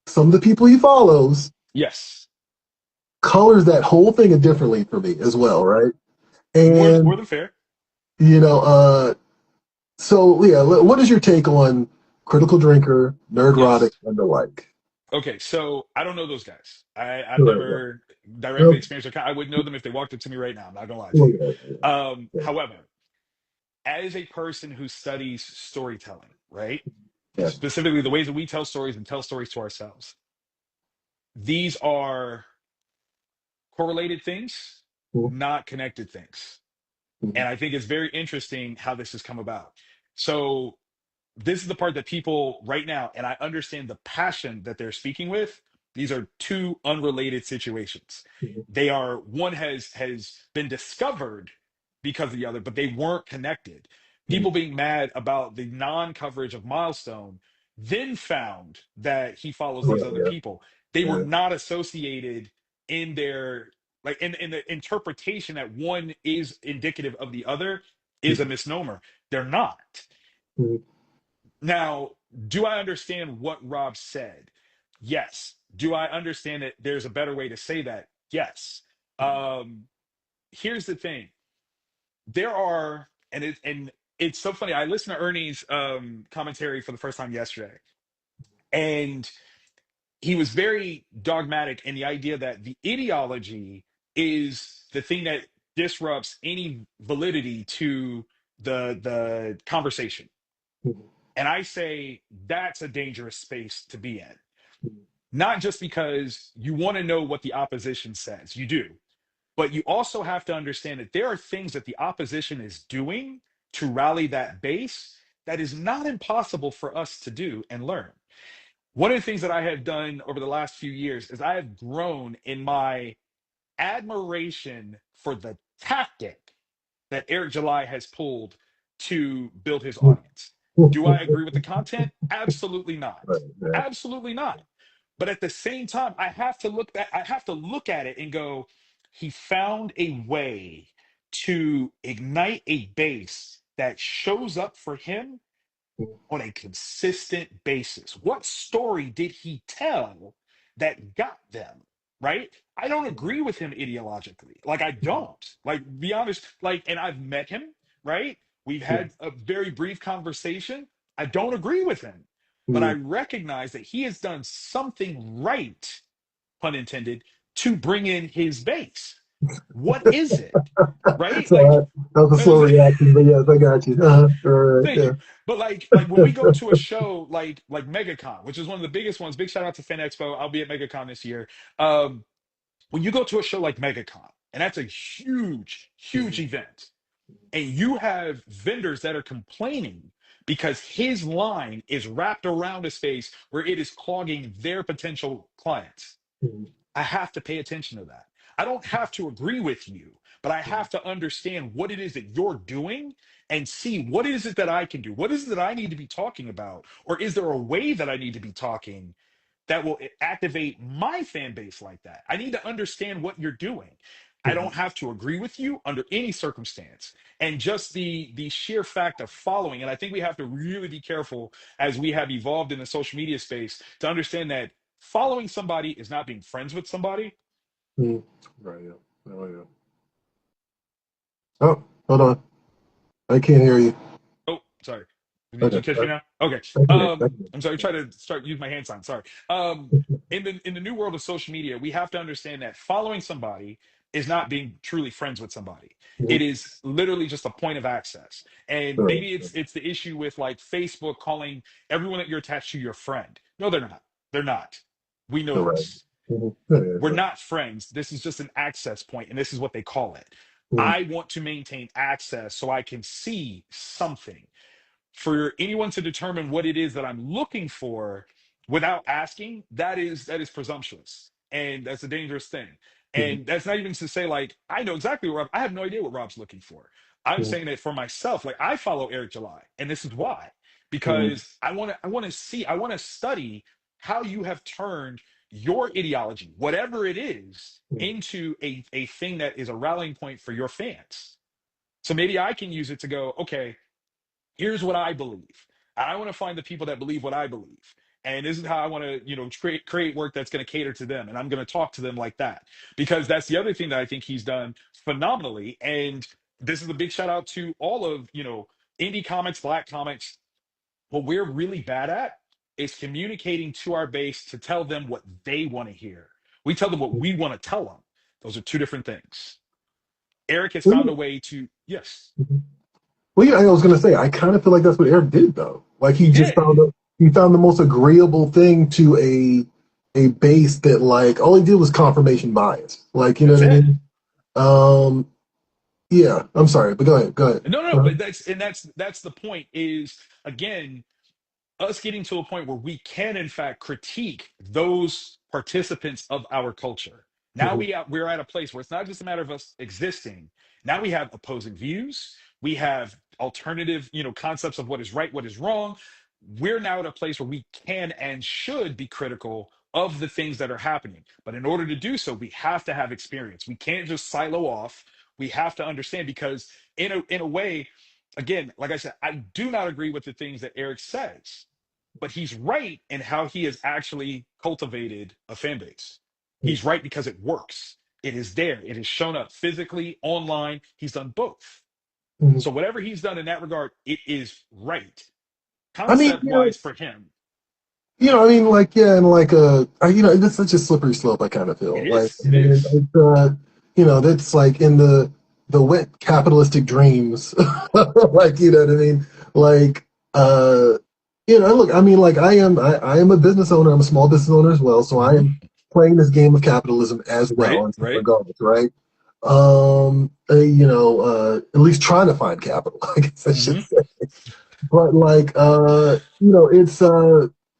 B: some of the people he follows
A: Yes.
B: colors that whole thing differently for me as well, right?
A: More
B: And
A: than fair.
B: you know, so yeah, what is your take on critical drinker, nerdrotic,
A: Yes.
B: and the like?
A: Okay, so I don't know those guys. I've
B: Right, right.
A: never directly
B: Well,
A: experienced their. I would know them if they walked up to me right now. I'm not gonna lie to
B: well,
A: you.
B: yeah, yeah,
A: However, as a person who studies storytelling, right?
B: yeah,
A: Specifically, the ways that we tell stories and tell stories to ourselves, these are correlated things,
B: mhm,
A: not connected things.
B: mhm,
A: And I think it's very interesting how this has come about. So this is the part that people right now, and I understand the passion that they're speaking with. These are two unrelated situations.
B: mhm,
A: They are one has been discovered because of the other, but they weren't connected.
B: mhm.
A: People being mad about the non-coverage of Milestone, then found that he follows these
B: Right,
A: other
B: yeah,
A: people. They were
B: yeah,
A: not associated in their like in the interpretation that one is indicative of the other is a
B: mhm,
A: misnomer. They're not.
B: mhm,
A: Now, do I understand what Rob said? Yes. Do I understand that there's a better way to say that? Yes. Um, Here's the thing. There are, and it's so funny. I listened to Ernie's commentary for the first time yesterday, and he was very dogmatic in the idea that the ideology is the thing that disrupts any validity to the conversation.
B: mhm,
A: And I say that's a dangerous space to be in.
B: mhm,
A: Not just because you want to know what the opposition says, you do, but you also have to understand that there are things that the opposition is doing to rally that base that is not impossible for us to do and learn. One of the things that I have done over the last few years is I have grown in my admiration for the tactic that Eric July has pulled to build his
B: mhm.
A: audience. Do I agree with the content? Absolutely not.
B: Right, yeah,
A: Absolutely not. But at the same time, I have to look at it and go, he found a way to ignite a base that shows up for him
B: mhm,
A: on a consistent basis. What story did he tell that got them? Right? I don't agree with him ideologically. Like, I don't. Like, be honest. Like, and I've met him, right? We've
B: mhm,
A: had a very brief conversation. I don't agree with him, but I
B: mhm.
A: recognize that he has done something right, pun intended, to bring in his base. What is it? Right?
B: So
A: Like,
B: that was a slow reaction, but yes, I got you. All right,
A: thank
B: yeah.
A: you. But like when we go to a show like MegaCon, which is one of the biggest ones, big shout out to Fan Expo. I'll be at MegaCon this year. Um, when you go to a show like MegaCon, and that's a huge, huge
B: Mhm.
A: event, and you have vendors that are complaining because his line is wrapped around a space where it is clogging their potential clients.
B: Mhm.
A: I have to pay attention to that. I don't have to agree with you, but I
B: Mhm.
A: have to understand what it is that you're doing and see what is it that I can do? What is it that I need to be talking about? Or is there a way that I need to be talking that will activate my fan base like that? I need to understand what you're doing. I
B: Mhm.
A: don't have to agree with you under any circumstance. And just the sheer fact of following, and I think we have to really be careful as we have evolved in the social media space to understand that following somebody is not being friends with somebody.
B: Mhm. Right. Yeah. Oh yeah. Oh, hold on. I can't hear you.
A: Oh, sorry. Did
B: Okay.
A: you catch me now? Okay.
B: I can hear you. I
A: I'm sorry.
B: can
A: Try to start use my hand sign. Sorry. In the new world of social media, we have to understand that following somebody is not being truly friends with somebody.
B: hear
A: It
B: you.
A: is literally just a point of access. And
B: Mhm.
A: maybe it's the issue with like Facebook calling everyone that you're attached to your friend. No, they're not. They're not. We know
B: Right.
A: this.
B: Mhm. Yeah, yeah,
A: We're
B: yeah.
A: not friends. This is just an access point, and this is what they call it.
B: Mhm.
A: I want to maintain access so I can see something. For anyone to determine what it is that I'm looking for without asking, that is presumptuous, and that's a dangerous thing.
B: Mhm.
A: And that's not even to say like I know exactly what I have no idea what Rob's looking for. I'm
B: Mhm.
A: saying that for myself, like I follow Eric July, and this is why,
B: Mhm.
A: because I want to see, I want to study how you have turned your ideology, whatever it is,
B: Mhm.
A: into a thing that is a rallying point for your fans. So maybe I can use it to go, okay, here's what I believe. I want to find the people that believe what I believe. And this is how I want to, create work that's going to cater to them. And I'm going to talk to them like that. Because that's the other thing that I think he's done phenomenally. And this is a big shout out to all of, indie comics, black comics. What we're really bad at is communicating to our base to tell them what they want to hear. We tell them what we want to tell them. Those are two different things. Eric has
B: Well,
A: found a way to, yes,
B: yeah. Well, yeah, I was gonna say, I kind of feel like that's what Eric did, though. Like
A: he did.
B: he found the most agreeable thing to a base that, like, all he did was confirmation bias. Like, you know
A: That's
B: what I
A: it.
B: mean? Um, yeah. I'm sorry, but go ahead. Go ahead.
A: No, no,
B: Uh-huh.
A: but that's the point is again us getting to a point where we can in fact critique those participants of our culture. Now
B: Mhm.
A: we're at a place where it's not just a matter of us existing. Now we have opposing views. We have alternative, concepts of what is right, what is wrong. We're now at a place where we can and should be critical of the things that are happening. But in order to do so, we have to have experience. We can't just silo off. We have to understand because in a way, again, like I said, I do not agree with the things that Eric says, but he's right in how he has actually cultivated a fan base. He's right because it works. It is there. It has shown up physically, online. He's done both.
B: Mhm.
A: So whatever he's done in that regard, it is right.
B: I mean,
A: Concept wise for him,
B: I mean, like, yeah, and like, it's such a slippery slope. I kind of feel
A: it
B: like,
A: is. It is.
B: that's like in the wet capitalistic dreams, like, you know what I mean? Like, look, I mean, like, I am a business owner. I'm a small business owner as well, so I
A: Mhm.
B: am playing this game of capitalism as
A: Right.
B: well in some
A: Right.
B: regards, right? At least trying to find capital, I guess I should
A: Hmm.
B: say. But like,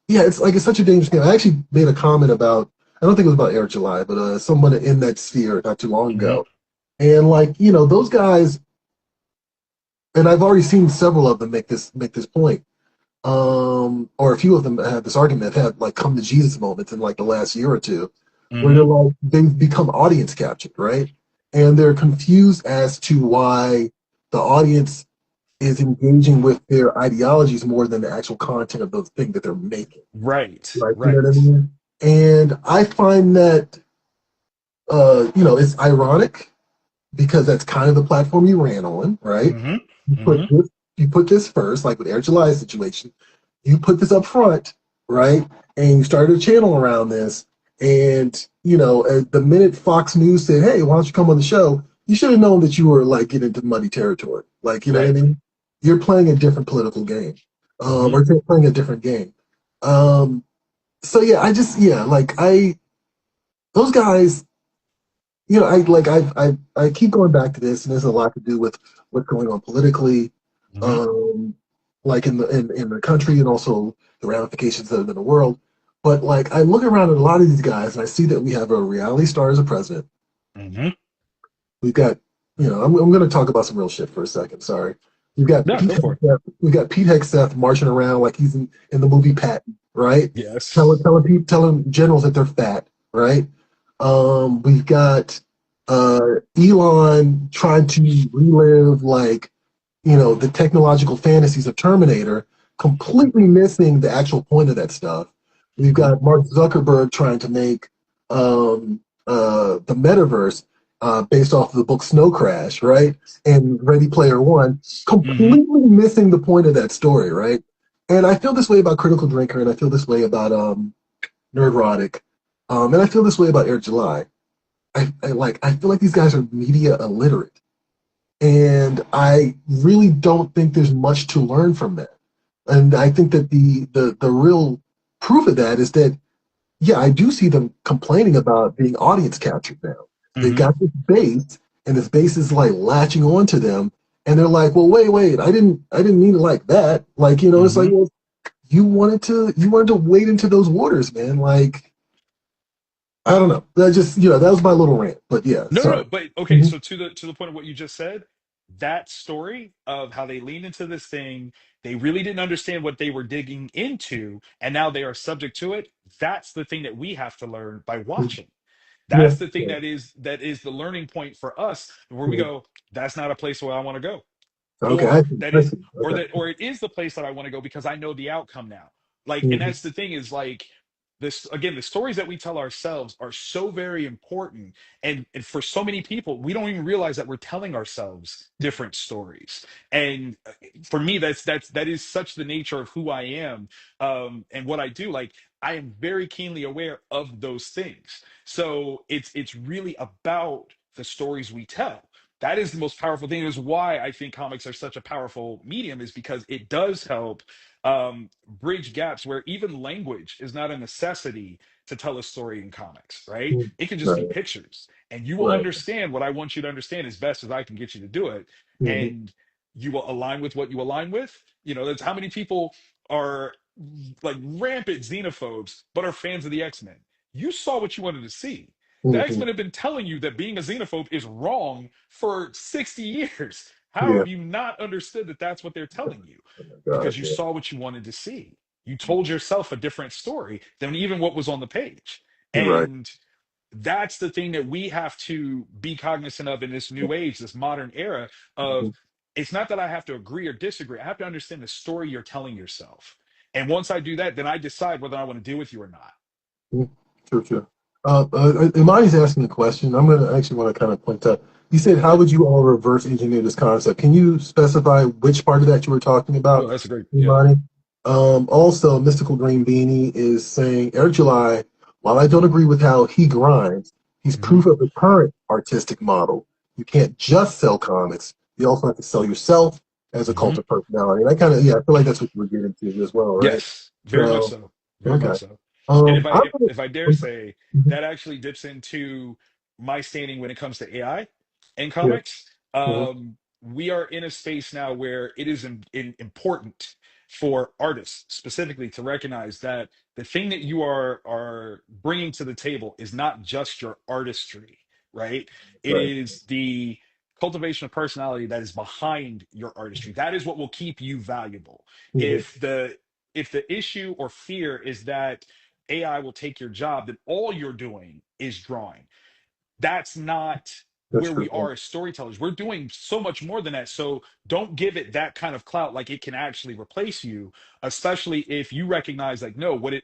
B: yeah, it's like it's such a dangerous game. I actually made a comment about, I don't think it was about Air July, but someone in that sphere not too long
A: Hmm.
B: ago, and like, those guys, and I've already seen several of them make this point, or a few of them have this argument, have had like come to Jesus moments in like the last year or two, where they're
A: Hmm.
B: like they've become audience captured, right? And they're confused as to why the audience is engaging with their ideologies more than the actual content of the thing that they're making.
A: Right.
B: Right. You know what I
A: Right.
B: mean? And I find that it's ironic because that's kind of the platform you ran on, right?
A: Hmm.
B: You put
A: Hmm.
B: this you put this first, like with Air July's situation. You put this up front, right? And you started a channel around this. And the minute Fox News said, "Hey, why don't you come on the show?" You should have known that you were like getting into muddy territory. Like, you know what I
A: Right.
B: mean? You're playing a different political game,
A: Hmm.
B: or you're playing a different game. Um, so yeah, like those guys. I keep going back to this, and there's a lot to do with what's going on politically,
A: Hmm.
B: um, like in the country, and also the ramifications of it in the world. But like, I look around at a lot of these guys, and I see that we have a reality star as a president.
A: Hmm.
B: We've got, I'm going to talk about some real shit for a second. Sorry. We've got
A: No,
B: Pete
A: go for it.
B: Hegseth, we've got Pete Hegseth marching around like he's in the movie Patton, right?
A: Yes.
B: Telling generals that they're fat, right? We've got Elon trying to relive like the technological fantasies of Terminator, completely missing the actual point of that stuff. We've
A: Hmm.
B: got Mark Zuckerberg trying to make the metaverse based off of the book Snow Crash, right? And Ready Player One,
A: Hmm.
B: completely missing the point of that story, right? And I feel this way about Critical Drinker, and I feel this way about Nerdrotic, and I feel this way about Eric July. I feel like these guys are media illiterate, and I really don't think there's much to learn from that. And I think that the real proof of that is that, yeah, I do see them complaining about being audience captured now. They've
A: Hmm.
B: got this base, and this base is like latching onto them, and they're like, well, wait, I didn't mean it like that. Like, it's like,
A: Hmm.
B: well, you wanted to wade into those waters, man. Like, I don't know. That just, that was my little rant. But yeah,
A: No, no,
B: sorry.
A: no. But okay,
B: Hmm.
A: so to the point of what you just said, that story of how they leaned into this thing, they really didn't understand what they were digging into, and now they are subject to it. That's the thing that we have to learn by watching.
B: Yeah,
A: That's the thing
B: yeah,
A: that is the learning point for us, where we
B: yeah.
A: go, that's not a place where I want to go.
B: Okay, I
A: Or
B: see.
A: that
B: I
A: is
B: see. Okay.
A: or it is the place that I want to go because I know the outcome now. Like, and
B: Mhm.
A: that's the thing is like this again, the stories that we tell ourselves are so very important. And for so many people, we don't even realize that we're telling ourselves different stories. And for me, that is such the nature of who I am, and what I do. Like, I am very keenly aware of those things. So it's really about the stories we tell. That is the most powerful thing. Is why I think comics are such a powerful medium, is because it does help bridge gaps where even language is not a necessity to tell a story in comics, right?
B: Mhm.
A: It can just be
B: Right,
A: pictures, and you will
B: right.
A: understand what I want you to understand as best as I can get you to do it.
B: Mhm.
A: And you will align with what you align with. That's how many people are like rampant xenophobes, but are fans of the X-Men. You saw what you wanted to see. The
B: Mhm.
A: X-Men have been telling you that being a xenophobe is wrong for 60 years. How
B: Yeah.
A: have you not understood that that's what they're telling you?
B: Oh my
A: Because
B: gosh.
A: you
B: Yeah.
A: saw what you wanted to see. You told yourself a different story than even what was on the page.
B: You're right.
A: And that's the thing that we have to be cognizant of in this new age, this modern era of,
B: Mhm.
A: it's not that I have to agree or disagree. I have to understand the story you're telling yourself. And once I do that, then I decide whether I want to deal with you or not.
B: Mhm. True. True. Imani's asking a question. I'm gonna actually want to kind of point out. You said, "How
A: Yeah.
B: would you all reverse engineer this concept?" Can you specify which part of that you were talking
A: Oh,
B: about,
A: that's a great, yeah.
B: Imani? Also, Mystical Green Beanie is saying, Eric July, while I don't agree with how he grinds, he's
A: Hmm.
B: proof of the current artistic model. You can't just sell comics. You also have to sell yourself as a
A: Hmm.
B: cult of personality. And I kind of, yeah, I feel like that's what you were getting to as well, right?
A: Yes, very much
B: So,
A: so. Very much
B: okay.
A: so. And if I
B: I'm
A: if, if I dare say,
B: gonna,
A: that actually dips into my standing when it comes to AI and
B: yeah.
A: comics.
B: Mhm.
A: We are in a space now where it is important for artists specifically to recognize that the thing that you are bringing to the table is not just your artistry, right? It
B: Right.
A: is the cultivation of personality that is behind your artistry. That is what will keep you valuable.
B: Mhm.
A: If the issue or fear is that AI will take your job, then all you're doing is drawing. That's not
B: That's
A: where
B: true.
A: we are as storytellers. We're doing so much more than that. So don't give it that kind of clout, like it can actually replace you, especially if you recognize, like, no, what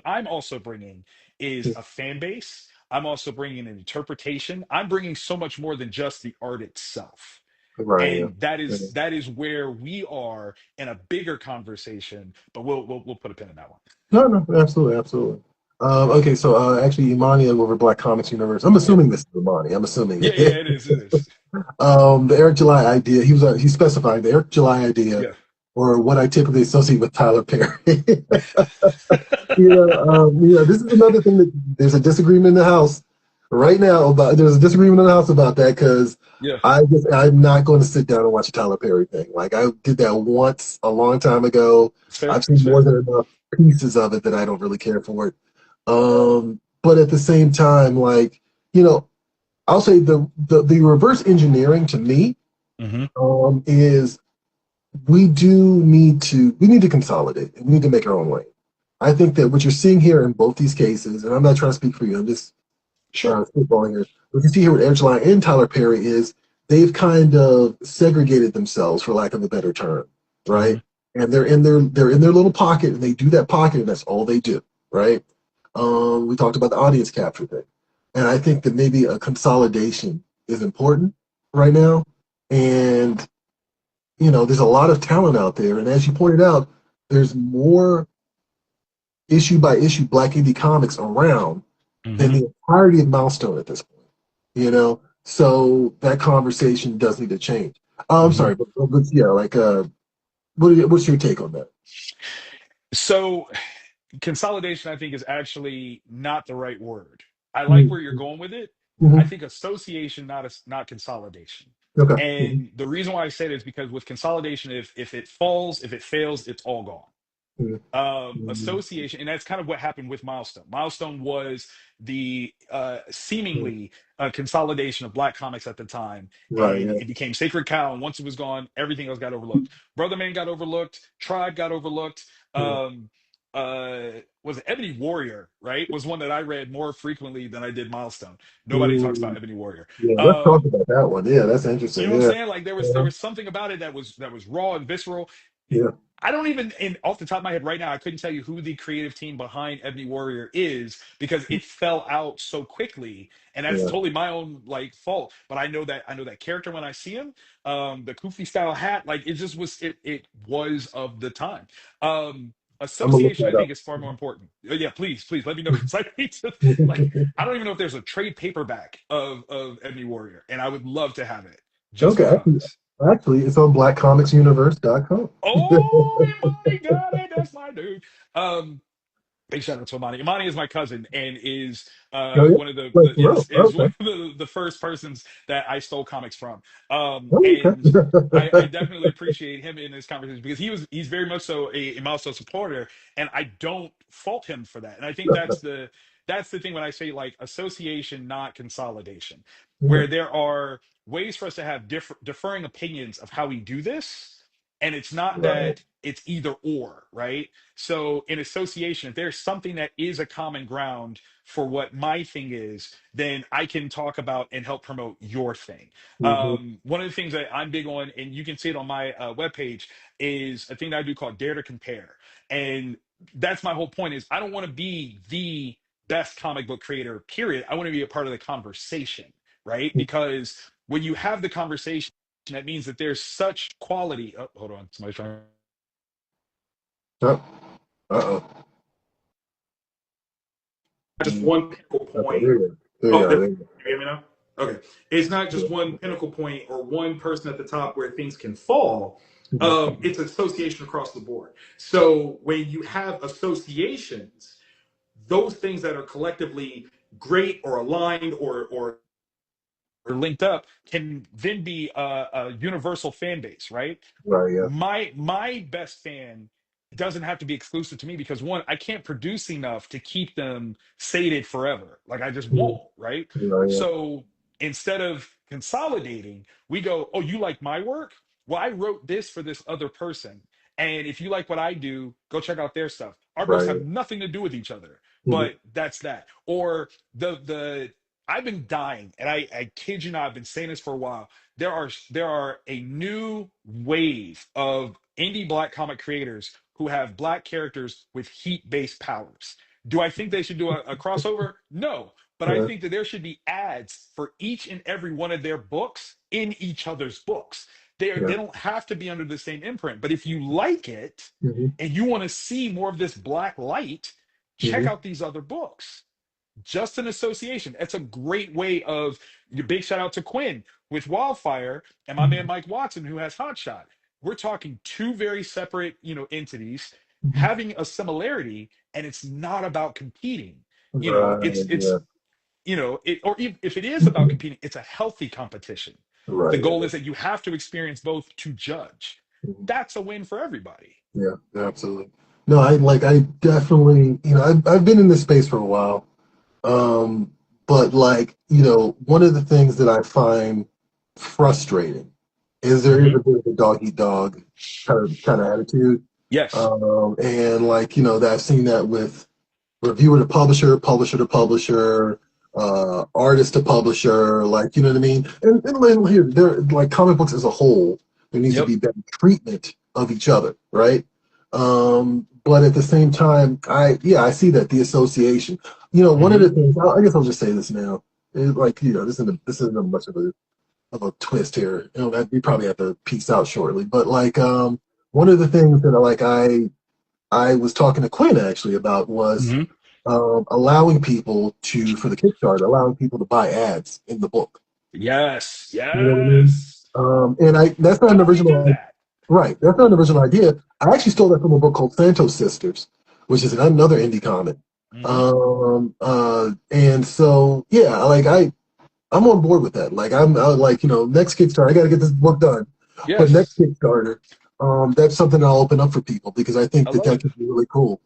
A: I'm also bringing is
B: Yeah.
A: a fan base. I'm also bringing an interpretation. I'm bringing so much more than just the art itself.
B: Right. Yeah.
A: And that
B: Yeah.
A: is that is where we are in a bigger conversation, but we'll put a pin in that one.
B: No, no, absolutely, absolutely. Okay, so actually, Imani over Black Comics Universe. I'm
A: Yeah,
B: assuming this is Imani. I'm assuming
A: yeah,
B: it.
A: yeah, it is, it is.
B: The Eric July idea. He's specifying the Eric July idea,
A: Yeah.
B: or what I typically associate with Tyler Perry. This is another thing that there's a disagreement in the house. right now about there's a disagreement in the house about that because
A: Yeah.
B: I'm not going to sit down and watch a Tyler Perry thing. Like I did that once a long time ago.
A: It's fair.
B: I've
A: It's
B: seen more
A: fair.
B: than enough pieces of it that I don't really care for it. But at the same time, like I'll say the reverse engineering to me
A: Hmm.
B: is we need to consolidate and we need to make our own lane. I think that what you're seeing here in both these cases, and I'm not trying to speak for you, I'm just
A: Sure.
B: football here. What you see here with Edgeline and Tyler Perry is they've kind of segregated themselves, for lack of a better term, right?
A: Hmm.
B: And they're in their little pocket, and they do that pocket, and that's all they do, right? We talked about the audience capture thing, and I think that maybe a consolidation is important right now. And there's a lot of talent out there, and as you pointed out, there's more issue by issue Black indie comics around than
A: Hmm.
B: the entirety of Milestone at this point. So that conversation does need to change. I'm
A: Hmm.
B: sorry, but yeah, like, what's your take on that?
A: So consolidation, I think, is actually not the right word. I like where you're
B: Mm-hmm.
A: going with it. I
B: Mm-hmm.
A: think association, not consolidation.
B: Okay. Mm-hmm.
A: And the reason why I say it is because with consolidation, if it falls, if it fails, it's all gone.
B: Mm-hmm.
A: Association, and that's kind of what happened with Milestone. Milestone was the seemingly consolidation of Black comics at the time,
B: Right.
A: and
B: Yeah.
A: it became Sacred Cow. And once it was gone, everything else got overlooked. Brother Man got overlooked. Tribe got overlooked.
B: Yeah.
A: Um, was it Ebony Warrior? Right, was one that I read more frequently than I did Milestone. Nobody talks about
B: Ooh,
A: Ebony Warrior.
B: yeah. Let's talk
A: Um,
B: about that one. Yeah, that's
A: you
B: interesting.
A: know what I'm
B: Yeah.
A: saying? Like there
B: Uh-huh.
A: was something about it that was raw and visceral.
B: Yeah.
A: I don't even, in off the top of my head right now, I couldn't tell you who the creative team behind Ebony Warrior is because it fell out so quickly, and that's
B: Yeah.
A: totally my own like fault. But I know that character when I see him, the Kufi style hat, like it just was it was of the time.
B: I'm gonna look
A: Association, I
B: that
A: think,
B: up.
A: is far more important. Yeah, please let me know because I need to like I don't even know if there's a trade paperback of Ebony Warrior, and I would love to have it just
B: Okay.
A: for comics.
B: Actually, it's on blackcomicsuniverse.com.
A: Oh, Imani got it. That's my dude. Um, Big shout out to Imani. Imani is my cousin and is
B: Oh yeah.
A: one of
B: Like for real.
A: is one
B: Okay.
A: of the first persons that I stole comics from.
B: Oh,
A: And I
B: okay.
A: definitely appreciate him in this conversation because he's very much so a milestone supporter, and I don't fault him for that. And I think that's the thing when I say like association, not consolidation,
B: Yeah.
A: where there are ways for us to have differing opinions of how we do this, and it's not
B: Right.
A: that it's either or, right? So in association, if there's something that is a common ground for what my thing is, then I can talk about and help promote your thing.
B: Hmm.
A: One of the things that I'm big on, and you can see it on my webpage, is a thing that I do called Dare to Compare. And that's my whole point is I don't want to be the best comic book creator, period. I want to be a part of the conversation, right? Because when you have the conversation, that means that there's such quality. Oh, hold on. Somebody's trying
B: Oh, uh-oh.
A: just
B: Mm.
A: one pinnacle
B: Okay,
A: point.
B: there you go. There you
A: Oh,
B: are.
A: there,
B: There
A: can
B: you go.
A: you hear me now? Okay. It's not just one pinnacle point or one person at the top where things can fall.
B: Mhm.
A: It's association across the board. So when you have associations, those things that are collectively great or aligned or linked up can then be a universal fan base, right?
B: Right, yeah.
A: My best fan doesn't have to be exclusive to me because one, I can't produce enough to keep them sated forever. Like I just
B: Mhm.
A: won't, right?
B: Right, yeah.
A: So instead of consolidating, we go, oh, you like my work? Well, I wrote this for this other person. And if you like what I do, go check out their stuff. Our books
B: Right,
A: have
B: yeah.
A: nothing to do with each other,
B: Mhm.
A: but that's that. Or the I've been dying, and I kid you not, I've been saying this for a while. There are a new wave of indie Black comic creators who have Black characters with heat-based powers. Do I think they should do a crossover? No, but I
B: Yeah,
A: think that there should be ads for each and every one of their books in each other's books. They
B: yeah.
A: don't have to be under the same imprint, but if you like it
B: Mhm.
A: and you want to see more of this Black light, check
B: Mhm.
A: out these other books. Just an association. It's a great way of your big shout out to Quinn with Wildfire and my man
B: Mhm.
A: Mike Watson who has Hotshot. We're talking two very separate, entities
B: Mhm.
A: having a similarity, and it's not about competing.
B: Right,
A: It's
B: yeah.
A: or if it is about competing, it's a healthy competition. The
B: Right.
A: goal is that you have to experience both to judge.
B: Mhm.
A: That's a win for everybody.
B: Yeah, absolutely. No, I definitely, I've been in this space for a while. But like, one of the things that I find frustrating is there is a
A: Hmm.
B: bit of a dog eat dog kind of attitude.
A: Yes.
B: And like, that I've seen that with reviewer to publisher, publisher to publisher, artist to publisher, like, you know what I mean? And here, there, like comic books as a whole, there needs to
A: Yep.
B: be better treatment of each other, right? But at the same time, I see that the association. One of the
A: Hmm.
B: things, I guess I'll just say this now, is like, this isn't much of a twist here. We probably have to piece out shortly, but like, one of the things that I was talking to Quinn actually about was
A: Hmm.
B: allowing people for the Kickstarter, allowing people to buy ads in the book.
A: Yes.
B: You know what I mean?
A: Yes.
B: And that's not
A: How
B: an
A: do we do
B: original,
A: that?
B: right? That's not an original idea. I actually stole that from a book called Santos Sisters, which is another indie comic.
A: Hmm.
B: And so yeah, like I'm on board with that. Like I like next Kickstarter, I got to get this book done. But next
A: Yes.
B: Kickstarter, that's something I'll open up for people because I think
A: I
B: that
A: love
B: that
A: it.
B: could be really cool.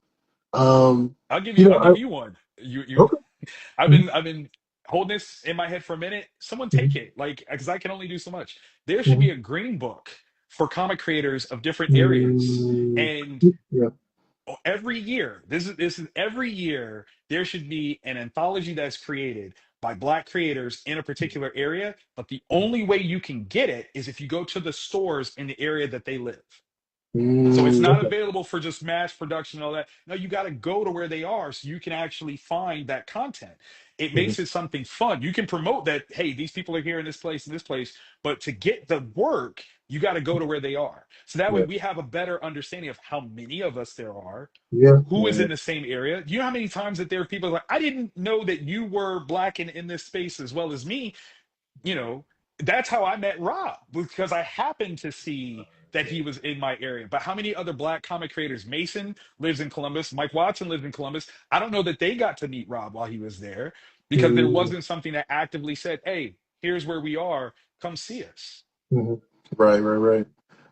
B: Um,
A: I'll
B: I
A: give you one. You
B: okay.
A: I've been holding this in my head for a minute. Someone take
B: Mhm.
A: it. Like, because I can only do so much. There should
B: Mhm.
A: be a green book for comic creators of different areas.
B: Mm,
A: And
B: yeah.
A: every year, this is every year, there should be an anthology that's created by Black creators in a particular area. But the only way you can get it is if you go to the stores in the area that they live. So it's not
B: Okay.
A: available for just mass production and all that. No, you got to go to where they are so you can actually find that content. It
B: Mhm.
A: makes it something fun. You can promote that, hey, these people are here in this place, but to get the work, you got to go to where they are. So that way
B: Yeah.
A: we have a better understanding of how many of us there are,
B: Yeah.
A: who is
B: Yeah.
A: in the same area. Do you know how many times that there are people like, I didn't know that you were Black and in this space as well as me? you know, that's how I met Rob because I happened to see that he was in my area. But how many other Black comic creators? Mason lives in Columbus. Mike Watson lives in Columbus. I don't know that they got to meet Rob while he was there because there
B: Mm,
A: wasn't something that actively said, "Hey, here's where we are. Come see us."
B: mhm. Right. Right. Right.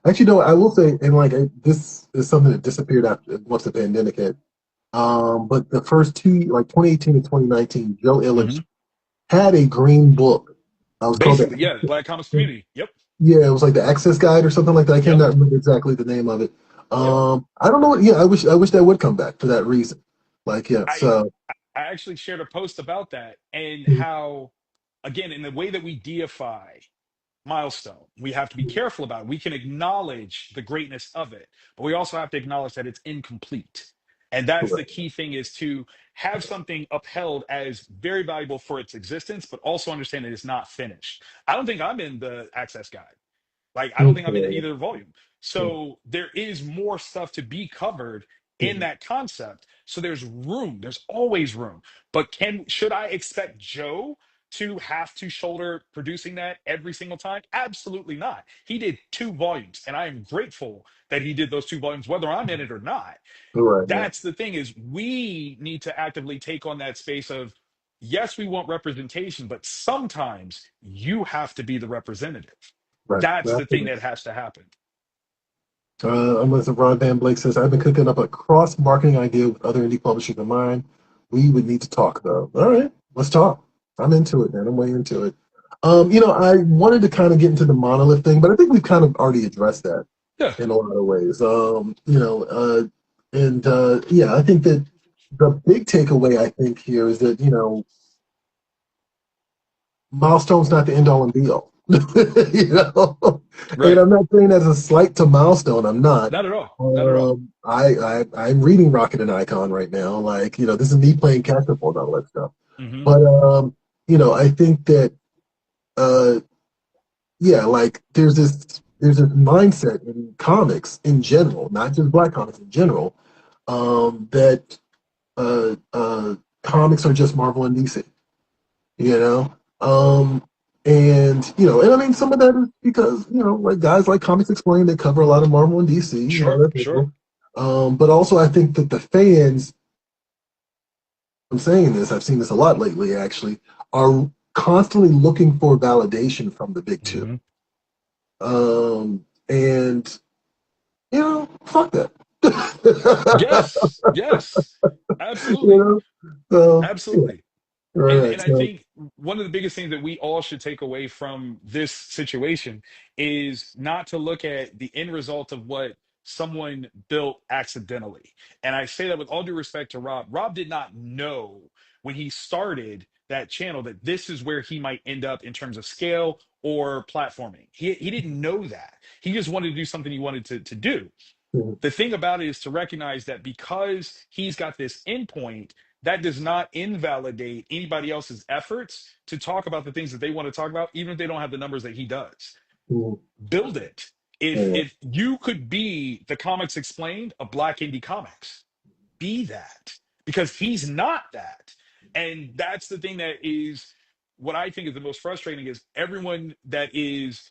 B: Actually, no. I will say, and like this is something that disappeared after once the pandemic hit. But the first two, like 2018 and 2019, Joe
A: Hmm.
B: Illich had a green book. I was called
A: Basically, yeah,
B: the
A: Black comics community. Yep,
B: Yeah, it was like the Access Guide or something like that. I
A: yep,
B: cannot remember exactly the name of it.
A: yep.
B: I don't know. Yeah, I wish that would come back for that reason. Like, yeah.
A: I
B: So,
A: I actually shared a post about that and
B: mhm,
A: how, again, in the way that we deify milestone. We have to be careful about it. We can acknowledge the greatness of it, but we also have to acknowledge that it's incomplete. And that's the
B: correct.
A: key thing is to have something upheld as very valuable for its existence, but also understand that it's not finished. I don't think I'm in the access guide. Like, I don't think I'm in
B: Okay.
A: either volume. So there is more stuff to be covered in
B: Mhm.
A: that concept. So there's room. There's always room. But should I expect Joe to have to shoulder producing that every single time? Absolutely not. He did 2 volumes, and I am grateful that he did those 2 volumes, whether I'm in it or not.
B: Right. Yeah.
A: That's the thing is we need to actively take on that space of yes, we want representation, but sometimes you have to be the representative.
B: Right.
A: That's the thing
B: Absolutely.
A: that has to happen.
B: Unless Ron Van Blake says, I've been cooking up a cross marketing idea with other indie publishers of mine. We would need to talk though. All right, let's talk. I'm into it, man. I'm way into it. I wanted to kind of get into the monolith thing, but I think we've kind of already addressed that
A: Yeah.
B: in a lot of ways. Yeah, I think that the big takeaway I think here is that milestone's not the end all and be all. you know, and
A: Right.
B: I'm not saying that as a slight to milestone. I'm not.
A: Not at all. Not at all.
B: I'm reading Rocket and Icon right now. Like this is me playing catch up on all that stuff.
A: Hmm.
B: But I think that uh, yeah, like there's this mindset in comics in general, not just Black comics in general, that comics are just Marvel and DC. you know. And I mean, some of that is because like guys like Comics Explained, they cover a lot of Marvel and DC,
A: Sure.
B: that's
A: Sure.
B: cool. But also, I think that the fans I'm saying this, I've seen this a lot lately actually, are constantly looking for validation from the big two.
A: Hmm.
B: And fuck that.
A: Yes, yes,
B: you
A: absolutely,
B: know, so yeah,
A: absolutely.
B: right,
A: And
B: right.
A: and I
B: So
A: think one of the biggest things that we all should take away from this situation is not to look at the end result of what someone built accidentally. And I say that with all due respect to Rob. Rob did not know when he started that channel that this is where he might end up in terms of scale or platforming. He didn't know that. He just wanted to do something he wanted to do.
B: mhm,
A: The thing about it is to recognize that because he's got this endpoint, that does not invalidate anybody else's efforts to talk about the things that they want to talk about, even if they don't have the numbers that he does.
B: mhm,
A: Build it.
B: yeah, yeah,
A: If you could be the Comics Explained of Black Indie Comics, be that, because he's not that. And that's the thing that is what I think is the most frustrating is everyone that is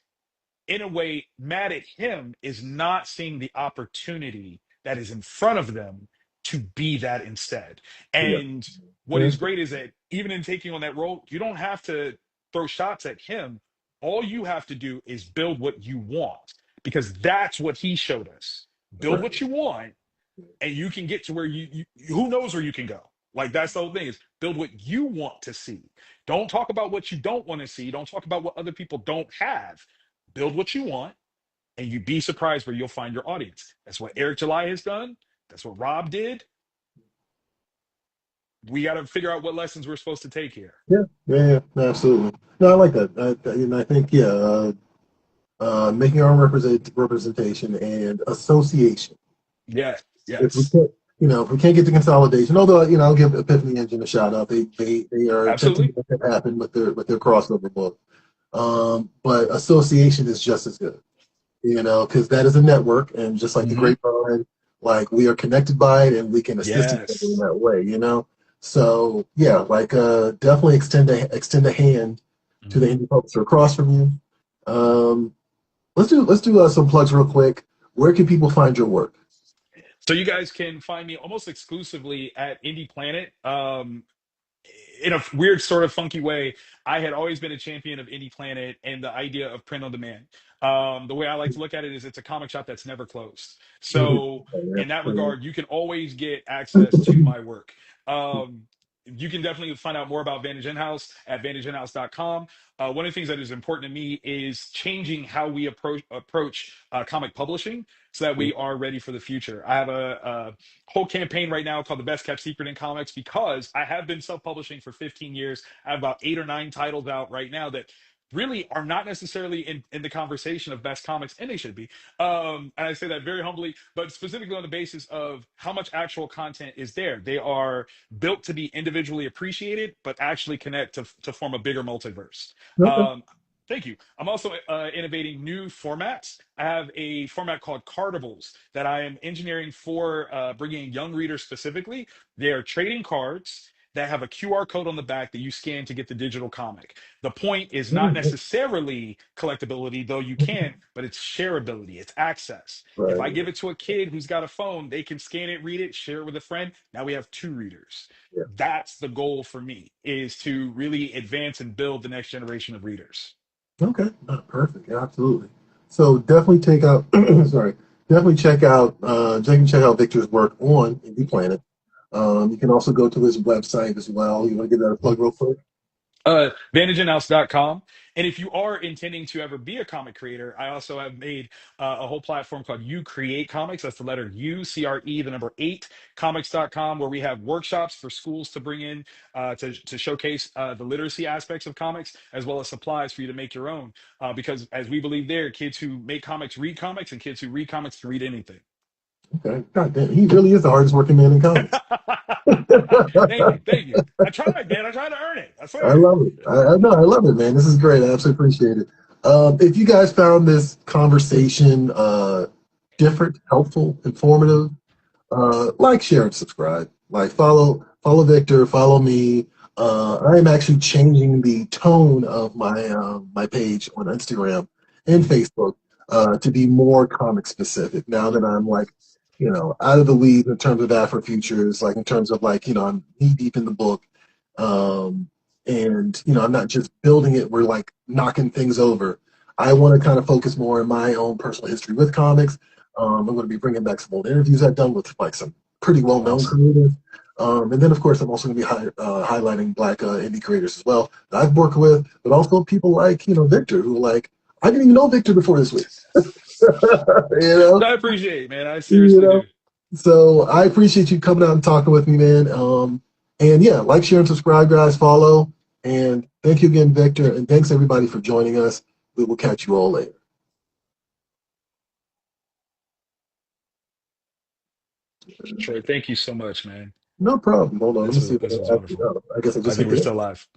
A: in a way mad at him is not seeing the opportunity that is in front of them to be that instead.
B: yeah.
A: And what
B: Yeah.
A: is great is that even in taking on that role, you don't have to throw shots at him. All you have to do is build what you want, because that's what he showed us. Build
B: Right.
A: what you want, and you can get to where who knows where you can go. Like, that's the whole thing, is build what you want to see. Don't talk about what you don't want to see. Don't talk about what other people don't have. Build what you want, and you'd be surprised where you'll find your audience. That's what Eric July has done. That's what Rob did. We got to figure out what lessons we're supposed to take here.
B: Yeah, yeah, yeah, no, absolutely. No, I like that. And I think, yeah, making our representation and association.
A: Yes,
B: If we
A: yes,
B: can't, if we can't get to consolidation, although I'll give Epiphany Engine a shout out. They are attempting to
A: absolutely.
B: make that happen with their crossover book. But association is just as good, because that is a network, and just like the
A: Hmm.
B: grapevine, like we are connected by it, and we can assist each other in
A: Yes.
B: that way. So yeah, like definitely extend a hand to the
A: Hmm.
B: indie publisher across from you. Um, let's do some plugs real quick. Where can people find your work?
A: So you guys can find me almost exclusively at Indie Planet. In a weird sort of funky way, I had always been a champion of Indie Planet and the idea of print on demand. The way I like to look at it is it's a comic shop that's never closed.
B: Mhm.
A: So
B: Yeah,
A: in that
B: yeah.
A: regard, you can always get access to my work. Um, you can definitely find out more about Vantage In-House at vantageinhouse.com. One of the things that is important to me is changing how we approach comic publishing so that we are ready for the future. I have a whole campaign right now called The Best Kept Secret in Comics, because I have been self-publishing for 15 years. I have about 8 or 9 titles out right now that really are not necessarily in the conversation of best comics, and they should be. And I say that very humbly, but specifically on the basis of how much actual content is there. They are built to be individually appreciated, but actually connect to form a bigger multiverse.
B: Okay.
A: Um, Thank you. I'm also innovating new formats. I have a format called Cardables that I am engineering for bringing in young readers specifically. They are trading cards that have a QR code on the back that you scan to get the digital comic. The point is not
B: Mhm.
A: necessarily collectability, though you can, but it's shareability, it's access. If
B: Right.
A: I give it to a kid who's got a phone, they can scan it, read it, share it with a friend. Now we have 2 readers.
B: Yeah.
A: That's the goal for me, is to really advance and build the next generation of readers.
B: Okay. Perfect. Yeah, absolutely. So definitely sorry, definitely check out Victor's work on Indie Planet. You can also go to his website as well. You want to give that a plug real quick?
A: VantageInHouse.com. And if you are intending to ever be a comic creator, I also have made a whole platform called You Create Comics. That's the letter U, CRE, the number 8, comics.com, where we have workshops for schools to bring in to showcase the literacy aspects of comics, as well as supplies for you to make your own. Because as we believe there, kids who make comics read comics, and kids who read comics can read anything.
B: Okay. God damn, he really is the hardest working man in comics.
A: Thank you. Thank you. I tried, man. I tried to earn it. I
B: I
A: swear.
B: love it. I know. I love it, man. This is great. I absolutely appreciate it. If you guys found this conversation different, helpful, informative, like, share, and subscribe. Like, follow Victor, follow me. I am actually changing the tone of my page on Instagram and Facebook to be more comic specific. Now that I'm like, out of the weeds in terms of Afro Futures, like in terms of like, I'm knee deep in the book. Um, and, I'm not just building it, we're like knocking things over. I want to kind of focus more on my own personal history with comics. I'm going to be bringing back some old interviews I've done with like some pretty well known
A: Awesome.
B: creators. And then, of course, I'm also going to be highlighting Black indie creators as well that I've worked with, but also people like, Victor, who like, I didn't even know Victor before this week. you know,
A: I appreciate it, man. I
B: you
A: seriously
B: know.
A: do.
B: So I appreciate you coming out and talking with me, man. And yeah, like, share, and subscribe, guys. Follow. And thank you again, Victor. And thanks everybody for joining us. We will catch you all later.
A: Troy, thank you so much, man.
B: No problem. Hold on. Let me see if I
A: This
B: can
A: was
B: add you
A: wonderful.
B: up. I guess I
A: I
B: just
A: think
B: hit
A: we're
B: the
A: still live.